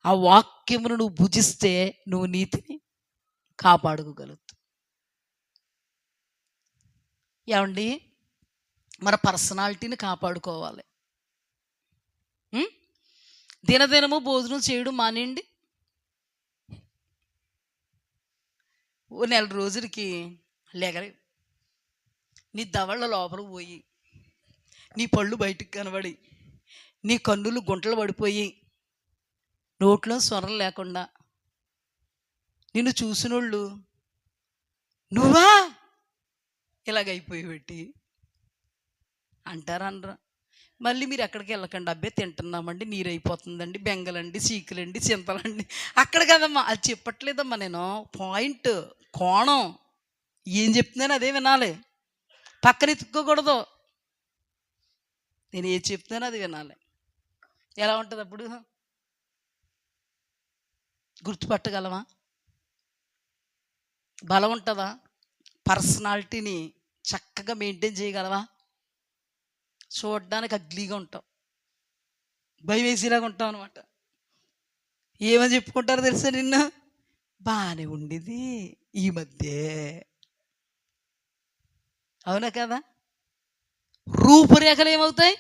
ఆ వాక్యమును నువ్వు భుజిస్తే నువ్వు నీతిని కాపాడుకోగలుగుతావు. ఏమండి, మన పర్సనాలిటీని కాపాడుకోవాలి. దినదినము భోజనం చేయడం మానేయండి. ఓ నెల రోజులకి లేగలి నీ దవళ్ళ లోపలికి పోయి, నీ పళ్ళు బయటికి కనబడి, నీ కన్నులు గుంటలు పడిపోయి, నోట్లో స్వరం లేకుండా నిన్ను చూసినోళ్ళు నువ్వా ఇలాగైపోయి పెట్టి అంటారనరా? మళ్ళీ మీరు ఎక్కడికి వెళ్ళకండి, అబ్బే తింటున్నామండి, నీరైపోతుందండి, బెంగలండి, చీకులండి, చింతలండి, అక్కడ కదమ్మా. అది చెప్పట్లేదమ్మా నేను. పాయింట్, కోణం ఏం చెప్తున్నాను అదే వినాలి, పక్కన ఎత్తుక్కోకూడదు. నేను ఏం చెప్తున్నానో అది వినాలి. ఎలా ఉంటుంది అప్పుడు? గుర్తుపట్టగలవా? బలం ఉంటుందా? పర్సనాలిటీని చక్కగా మెయింటైన్ చేయగలవా? చూడడానికి అగ్లీగా ఉంటావు, భయం వేసేలాగా ఉంటావు అనమాట. ఏమని చెప్పుకుంటారో తెలుసా? నిన్ను బాగానే ఉండేది ఈ మధ్య, అవునా కదా? రూపురేఖలు ఏమవుతాయి?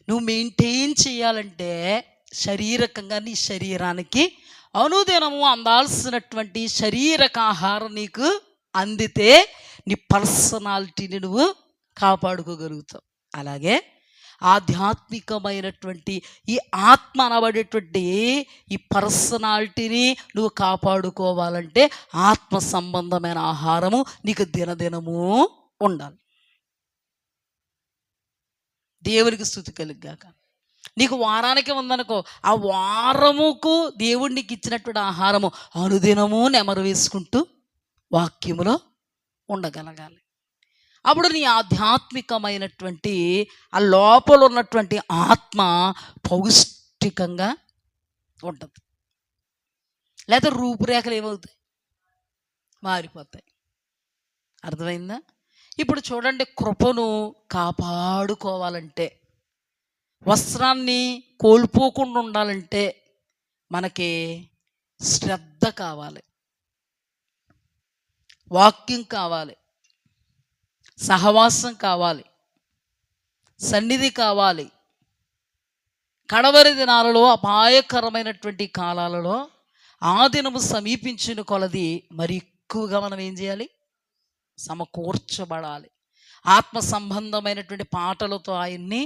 నువ్వు మెయింటైన్ చేయాలంటే శారీరకంగా నీ శరీరానికి అనుదినము అందాల్సినటువంటి శారీరక ఆహారం నీకు అందితే నీ పర్సనాలిటీని నువ్వు కాపాడుకోగలుగుతావు. అలాగే ఆధ్యాత్మికమైనటువంటి ఈ ఆత్మ అనబడేటువంటి ఈ పర్సనాలిటీని నువ్వు కాపాడుకోవాలంటే ఆత్మ సంబంధమైన ఆహారము నీకు దినదినము ఉండాలి. దేవునికి స్తుతి కలుగుగాక. నీకు వారానికి ఉందనుకో, ఆ వారముకు దేవుడు నీకు ఇచ్చినటువంటి ఆహారము అనుదినము నెమరు వేసుకుంటూ వాక్యములో ఉండగలగాలి. అప్పుడు నీ ఆధ్యాత్మికమైనటువంటి ఆ లోపల ఉన్నటువంటి ఆత్మ పౌష్టికంగా ఉంటుంది. లేదా రూపురేఖలు ఏమవుతాయి? మారిపోతాయి. అర్థమైందా? ఇప్పుడు చూడండి, కృపను కాపాడుకోవాలంటే, వస్త్రాన్ని కోల్పోకుండా ఉండాలంటే మనకి శ్రద్ధ కావాలి, వాక్యం కావాలి, సహవాసం కావాలి, సన్నిధి కావాలి. కడవరి దినాలలో, అపాయకరమైనటువంటి కాలాలలో ఆ దినము సమీపించిన కొలది మరి ఎక్కువగా మనం ఏం చేయాలి? సమకూర్చబడాలి. ఆత్మ సంబంధమైనటువంటి పాటలతో ఆయన్ని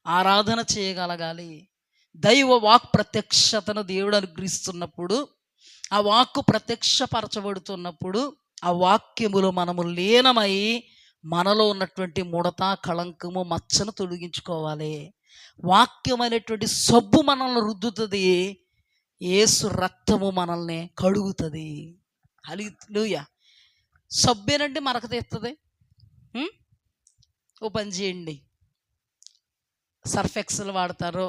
ఆరాధన చేయగలగాలి. దైవ వాక్ ప్రత్యక్షతను దేవుడు అనుగ్రహిస్తున్నప్పుడు, ఆ వాక్కు ప్రత్యక్షపరచబడుతున్నప్పుడు, ఆ వాక్యములో మనము లీనమై మనలో ఉన్నటువంటి ముడత, కళంకము, మచ్చను తొలగించుకోవాలి. వాక్యమైనటువంటి సబ్బు మనల్ని రుద్దుతుంది, యేసు రక్తము మనల్ని కడుగుతుంది. హల్లెలూయా. సబ్బేనంటే మరక తీస్తుంది. ఓ పని చేయండి, సర్ఫ్ ఎక్సెల్ వాడతారో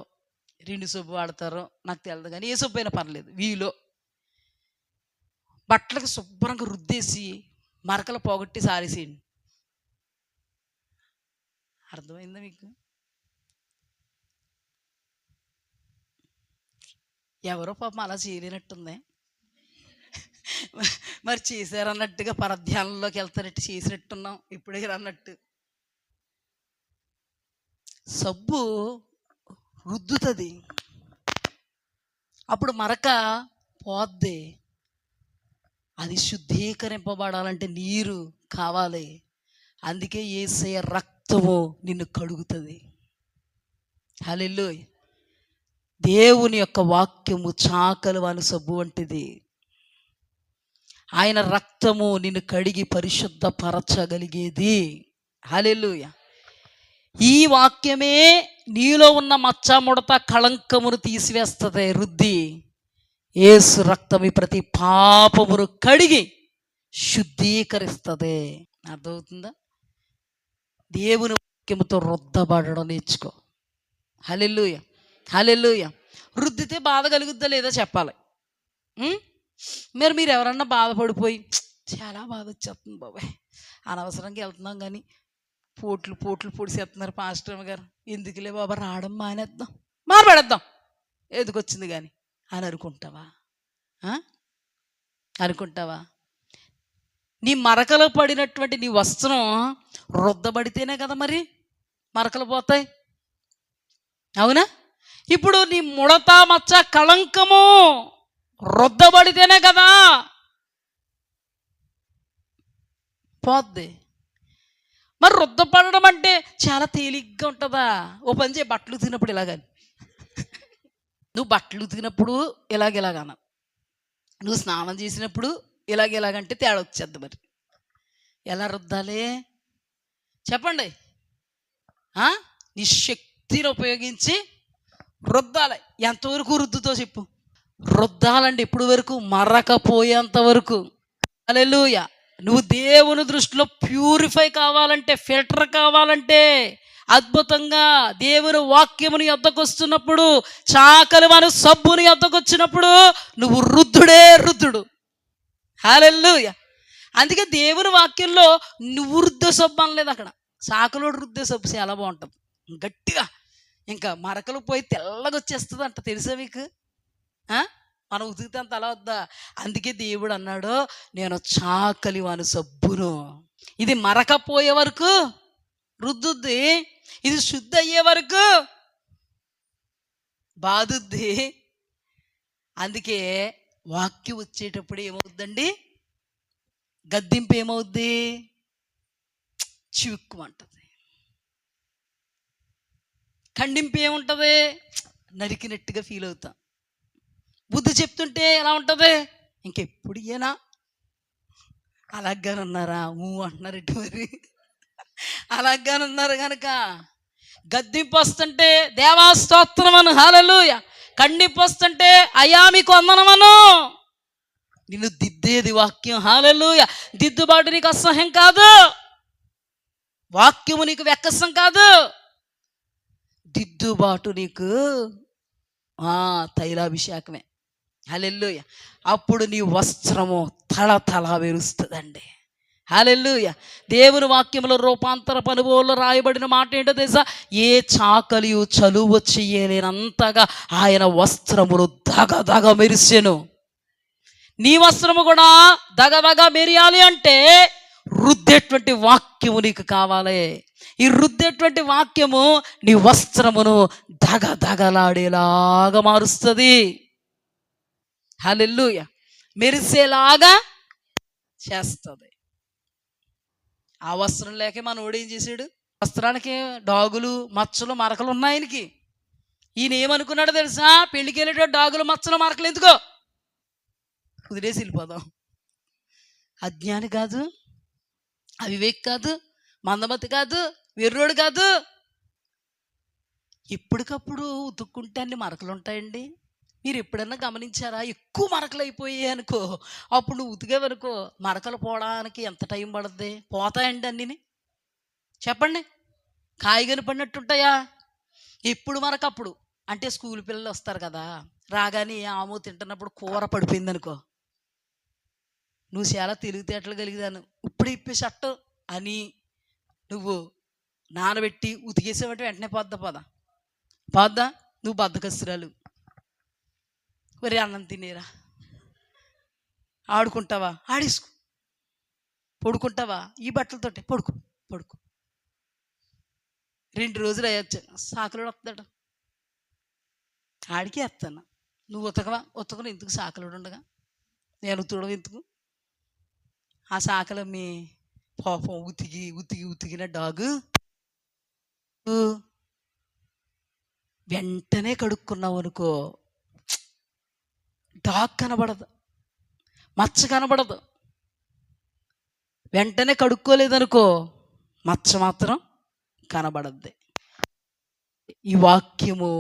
రిండి సబ్బు వాడతారో నాకు తెలియదు, కానీ ఏ సబ్బు అయినా పర్లేదు, వీలో బట్టలకు శుభ్రంగా రుద్దేసి మరకలు పోగొట్టి సారేసేయండి. అర్థమైందా మీకు? ఎవరో పాపం అలా చేయలేనట్టుంది. మరి చేశారన్నట్టుగా పరధ్యానంలోకి వెళ్తారట్టు చేసినట్టున్నాం ఇప్పుడే అన్నట్టు. సబ్బు రుద్దుతుంది, అప్పుడు మరక పోద్ది. అది శుద్ధీకరింపబడాలంటే నీరు కావాలి. అందుకే యేసయ్య రక్తము నిన్ను కడుగుతుంది. హల్లెలూయా. దేవుని యొక్క వాక్యము చాకలివాని సబ్బు వంటిది. ఆయన రక్తము నిన్ను కడిగి పరిశుద్ధపరచగలిగేది. హల్లెలూయా. ఈ వాక్యమే నీలో ఉన్న మచ్చ, ముడత, కళంకమును తీసివేస్తుంది. రుద్ది యేసు రక్తము ప్రతి పాపమును కడిగి శుద్ధీకరిస్తుంది. అర్థమవుతుందా? దేవుని వాక్యముతో రుద్దబడడం నేర్చుకో. హల్లెలూయా, హల్లెలూయా. రుద్దితే బాధ కలుగుద్దా లేదా చెప్పాలి. మీరు ఎవరన్నా బాధపడిపోయి చాలా బాధ వచ్చేస్తుంది బాబాయ్, అనవసరంగా వెళ్తున్నాం కానీ పోట్లు పొడిసేస్తున్నారు పాస్టర్ గారు, ఎందుకులే బాబా రావడం మానేద్దాం, మారబడేద్దాం, ఎందుకొచ్చింది కానీ అని అనుకుంటావా? అనుకుంటావా? నీ మరకలు పడినటువంటి నీ వస్త్రం రుద్దబడితేనే కదా మరి మరకలు పోతాయి. అవునా? ఇప్పుడు నీ ముడత, మచ్చ, కళంకము రుద్దబడితేనే కదా పోద్ది. మరి రుద్దపడడం అంటే చాలా తేలిగ్గా ఉంటుందా? ఓ పని చేయి, బట్టలు ఉతికినప్పుడు ఇలాగని, నువ్వు బట్టలు ఉతికినప్పుడు ఇలాగన, నువ్వు స్నానం చేసినప్పుడు ఇలాగంటే తేడా వచ్చేద్ది. మరి ఎలా రుద్దాలి చెప్పండి? నీ శక్తిని ఉపయోగించి రుద్దాలి. ఎంతవరకు రుద్దుతో చెప్పు? రుద్దాలండి ఎప్పుడు వరకు? మరకపోయేంత వరకు. హల్లెలూయా. నువ్వు దేవుని దృష్టిలో ప్యూరిఫై కావాలంటే, ఫిల్టర్ కావాలంటే, అద్భుతంగా దేవుని వాక్యముని యొద్దకు వస్తున్నప్పుడు, చాకలివాని సబ్బుని యొద్దకు వచ్చినప్పుడు నువ్వు రుద్దుడు. హల్లెలూయా. అందుకే దేవుని వాక్యంలో నువ్వు రుద్దే సబ్బు అనలేదు, అక్కడ చాకలోడు రుద్దే సబ్బు చాలా బాగుంటుంది, గట్టిగా ఇంకా మరకలు పోయి తెల్లగా వచ్చేస్తుంది అంట. తెలుసా మీకు? మనం ఉతికితే అంత అలా వద్దా? అందుకే దేవుడు అన్నాడు, నేను చాకలివాని సబ్బును. ఇది మరకపోయే వరకు రుద్దుద్ది, ఇది శుద్ధి అయ్యే వరకు బాదుద్ది. అందుకే వాక్యం వచ్చేటప్పుడు ఏమవుద్దండి? గద్దింపు ఏమవుద్ది? చివుక్కుమంటుంది. ఖండింపు ఏముంటుంది? నరికినట్టుగా ఫీల్ అవుతాం. బుద్ధి చెప్తుంటే ఎలా ఉంటుంది? ఇంకెప్పుడు ఇయ్యనా అలాగానున్నారా అంటున్నారు. ఇటు మరి అలాగానున్నారు కనుక గద్దింపు వస్తుంటే దేవా స్తోత్రమను, హల్లెలూయా. ఖండింపు వస్తుంటే అయ్యా మీకు వందనమను. నిన్ను దిద్దేది వాక్యం. హల్లెలూయా. దిద్దుబాటు నీకు అసహ్యం కాదు, వాక్యము నీకు వెక్కసం కాదు, దిద్దుబాటు నీకు తైలాభిషేకమే. హల్లెలూయా. అప్పుడు నీ వస్త్రము తళతళ మెరుస్తుందండి. హల్లెలూయా. దేవుని వాక్యంలో రూపాంతర అనుభవంలో రాయబడిన మాట ఏంటో తెలుసా? ఏ చాకలియు చలువ చెయ్యలేనంతగా ఆయన వస్త్రములు దగదగ మెరిసెను. నీ వస్త్రము కూడా దగదగ మెరియాలి అంటే రుద్దేటువంటి వాక్యము నీకు కావాలి. ఈ రుద్దేటువంటి వాక్యము నీ వస్త్రమును దగదగలాడేలాగా మారుస్తుంది. హల్లెలూయా. మెరిసేలాగా చేస్తుంది. ఆ వస్త్రం లేక మనోడు ఏం చేశాడు? వస్త్రానికి డాగులు మచ్చలు మరకలు ఉన్నాయి ఆయనకి. ఈయన ఏమనుకున్నాడో తెలుసా? పెళ్ళికి వెళ్ళేటప్పుడు డాగులు మచ్చలు మరకలు ఎందుకో కుదిరేసి వెళ్ళిపోదాం. అజ్ఞాని కాదు, అవివేక్ కాదు, మందమతి కాదు, వెర్రోడు కాదు. ఎప్పటికప్పుడు ఉతుక్కుంటే అన్ని మరకలు ఉంటాయండి. మీరు ఎప్పుడన్నా గమనించారా? ఎక్కువ మరకలు అయిపోయాయి అనుకో, అప్పుడు నువ్వు ఉతికేవనుకో మరకలు పోవడానికి ఎంత టైం పడుతుంది? పోతాయండి అన్నిని? చెప్పండి. కాయగని పడినట్టుంటాయా? ఎప్పుడు మరకప్పుడు. అంటే స్కూల్ పిల్లలు వస్తారు కదా, రాగానే ఆమె తింటున్నప్పుడు కూర పడిపోయింది అనుకో, నువ్వు చాలా తెలివితేటలు కలిగిదాను, ఇప్పుడు ఇప్పే షర్టు అని నువ్వు నానబెట్టి ఉతికేసేవంటే వెంటనే పోద్దా? నువ్వు బద్దకస్తురాలు. ఒరే అన్నం తినేరా, ఆడుకుంటావా? ఆడేసుకో. పడుకుంటావా? ఈ బట్టలతోటి పడుకో. 2 రోజులు అయ్యొచ్చు, సాకులోడు వస్తాడు, ఆడికి వేస్తాను. నువ్వు ఉతకను ఎందుకు? సాకలోడు ఉండగా నేను ఉతకడం ఎందుకు? ఆ సాకలో మీ పాపం ఉతికిన డాగు వెంటనే కడుక్కున్నావు అనుకో, డాగ్ కనబడదు, మచ్చ కనబడదు. వెంటనే కడుక్కోలేదనుకో మచ్చ మాత్రం కనబడద్ది. ఈ వాక్యము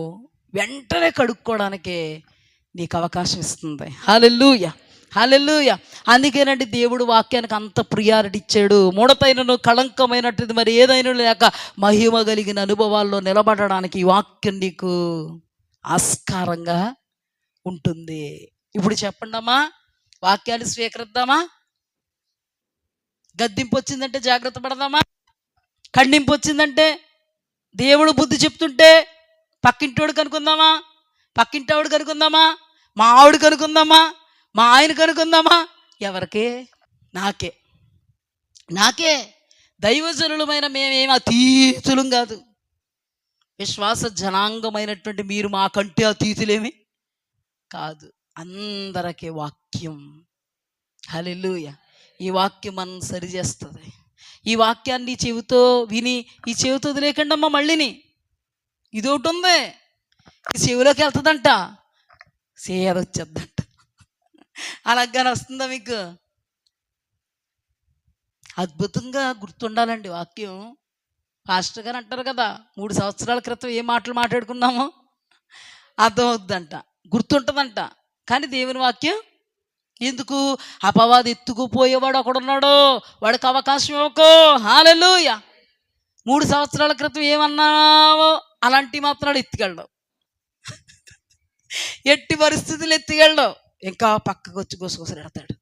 వెంటనే కడుక్కోవడానికే నీకు అవకాశం ఇస్తుంది. హల్లెలూయా. హల్లెలూయా. అందుకేనండి దేవుడు వాక్యానికి అంత ప్రియారిటీ ఇచ్చాడు. ముడతైనను కళంకమైనట్టు మరి ఏదైనా లేక మహిమ కలిగిన అనుభవాల్లో నిలబడడానికి ఈ వాక్యం నీకు ఆస్కారంగా ఉంటుంది. ఇప్పుడు చెప్పండి అమ్మా, వాక్యాన్ని స్వీకరిద్దామా? గద్దింపు వచ్చిందంటే జాగ్రత్త పడదామా? ఖండింపు వచ్చిందంటే, దేవుడు బుద్ధి చెప్తుంటే పక్కింటోడు కనుకుందామా? పక్కింటోడు కనుకుందామా? మా ఆవిడ కనుకుందామా? మా ఆయన కనుకుందామా? ఎవరికే? నాకే. దైవజనులమైన మేమేమి అతీతులం కాదు. విశ్వాస జనాంగమైనటువంటి మీరు మాకంటే అతీతులేమి కాదు. అందరికీ వాక్యం. హల్లెలూయా. ఈ వాక్యం మనం సరిచేస్తుంది. ఈ వాక్యాన్ని చెవితో విని ఈ చెవితో వదిలేకండి అమ్మ, మళ్ళీని ఇది ఒకటి ఉంది, ఈ చెవిలోకి వెళ్తుందంట, సేదొచ్చేద్దంట. అలాగానే వస్తుందా మీకు? అద్భుతంగా గుర్తుండాలండి వాక్యం. పాస్టర్ గారు అంటారు కదా, 3 సంవత్సరాల క్రితం ఏ మాటలు మాట్లాడుకున్నామో అర్థమవుద్దంట, గుర్తుంటుందంట. కానీ దేవుని వాక్యం ఎందుకు? అపవాది ఎత్తుకుపోయేవాడు ఒకడున్నాడు, వాడికి అవకాశం ఇవ్వకు. హల్లెలూయా. 3 సంవత్సరాల క్రితం ఏమన్నావో అలాంటివి మాత్రం ఎత్తుకెళ్ళడం, ఎట్టి పరిస్థితులు ఎత్తుకెళ్ళడం. ఇంకా పక్కకు వచ్చి గుసగుసలాడతాడు.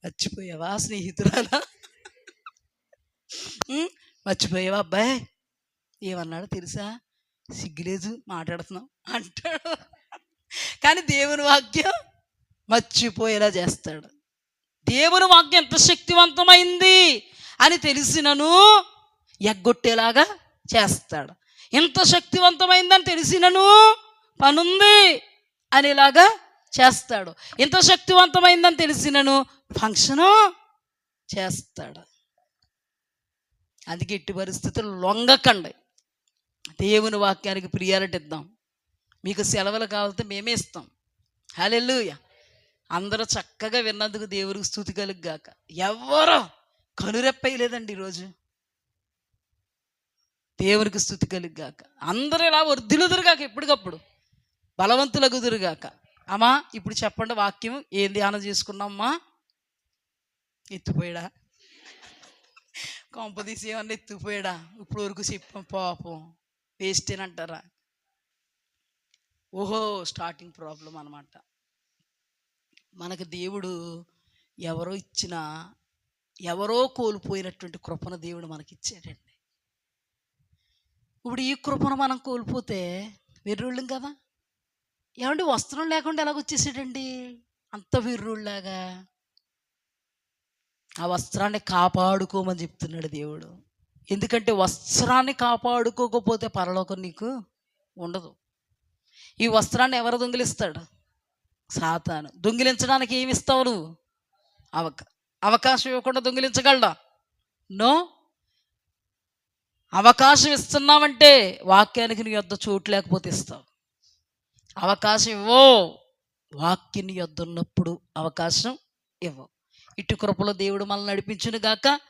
మర్చిపోయావా స్నేహితురాలా? మర్చిపోయావా అబ్బాయి ఏమన్నాడో తెలుసా? సిగ్గులేదు మాట్లాడుతున్నావు అంటాడు. కానీ దేవుని వాక్యం మర్చిపోయేలా చేస్తాడు. దేవుని వాక్యం ఎంత శక్తివంతమైంది అని తెలిసినను ఎగ్గొట్టేలాగా చేస్తాడు. ఎంత శక్తివంతమైందని తెలిసినను పనుంది అనేలాగా చేస్తాడు. ఎంత శక్తివంతమైందని తెలిసినను ఫంక్షను చేస్తాడు. అందుకే ఎట్టి పరిస్థితులు లొంగకండి, దేవుని వాక్యానికి ప్రియారిటీ ఇద్దాం. మీకు సెలవులు కావాలంటే మేమే ఇస్తాం. హల్లెలూయా. అందరూ చక్కగా విన్నందుకు దేవుడికి స్తుతి కలుగుగాక. ఎవరో కనురెప్పయ్యలేదండి ఈరోజు. దేవునికి స్తుతి కలుగుగాక. అందరూ ఇలా వర్ధిల్లుదురుగాక, ఎప్పటికప్పుడు బలవంతులగుదురుగాక. అమ్మా ఇప్పుడు చెప్పండి వాక్యం ఏం ధ్యానం చేసుకున్నామ్మా? ఎత్తిపోయాడా? కొంపదీసి ఏమన్నా ఎత్తుకుపోయాడా? ఇప్పుడు వరకు చెప్పాం పాపం వేస్టేనంటారా? ఓహో, స్టార్టింగ్ ప్రాబ్లం అనమాట. మనకు దేవుడు ఎవరో ఇచ్చిన, ఎవరో కోల్పోయినటువంటి కృపను దేవుడు మనకిచ్చాడండి. ఇప్పుడు ఈ కృపను మనం కోల్పోతే వెర్రోళ్ళం కదా. ఏమంటే వస్త్రం లేకుండా ఎలాగొచ్చేసాడండి అంత వెర్రోళ్ళలాగా? ఆ వస్త్రాన్ని కాపాడుకోమని చెప్తున్నాడు దేవుడు. ఎందుకంటే వస్త్రాన్ని కాపాడుకోకపోతే పరలోకం నీకు ఉండదు. ఈ వస్త్రాన్ని ఎవరు దొంగిలిస్తాడు? సాతాను. దొంగిలించడానికి ఏమి ఇస్తావు నువ్వు? అవకాశం ఇవ్వకుండా దొంగిలించగలడా? నో. అవకాశం ఇస్తున్నావంటే వాక్యానికి నీ యొద్ద చోటు లేకపోతే ఇస్తావు. అవకాశం ఇవ్వో, వాక్యం నీ యొద్ద ఉన్నప్పుడు అవకాశం ఇవ్వవు. ఇటు కృపలో దేవుడు మనల్ని నడిపించును గాక.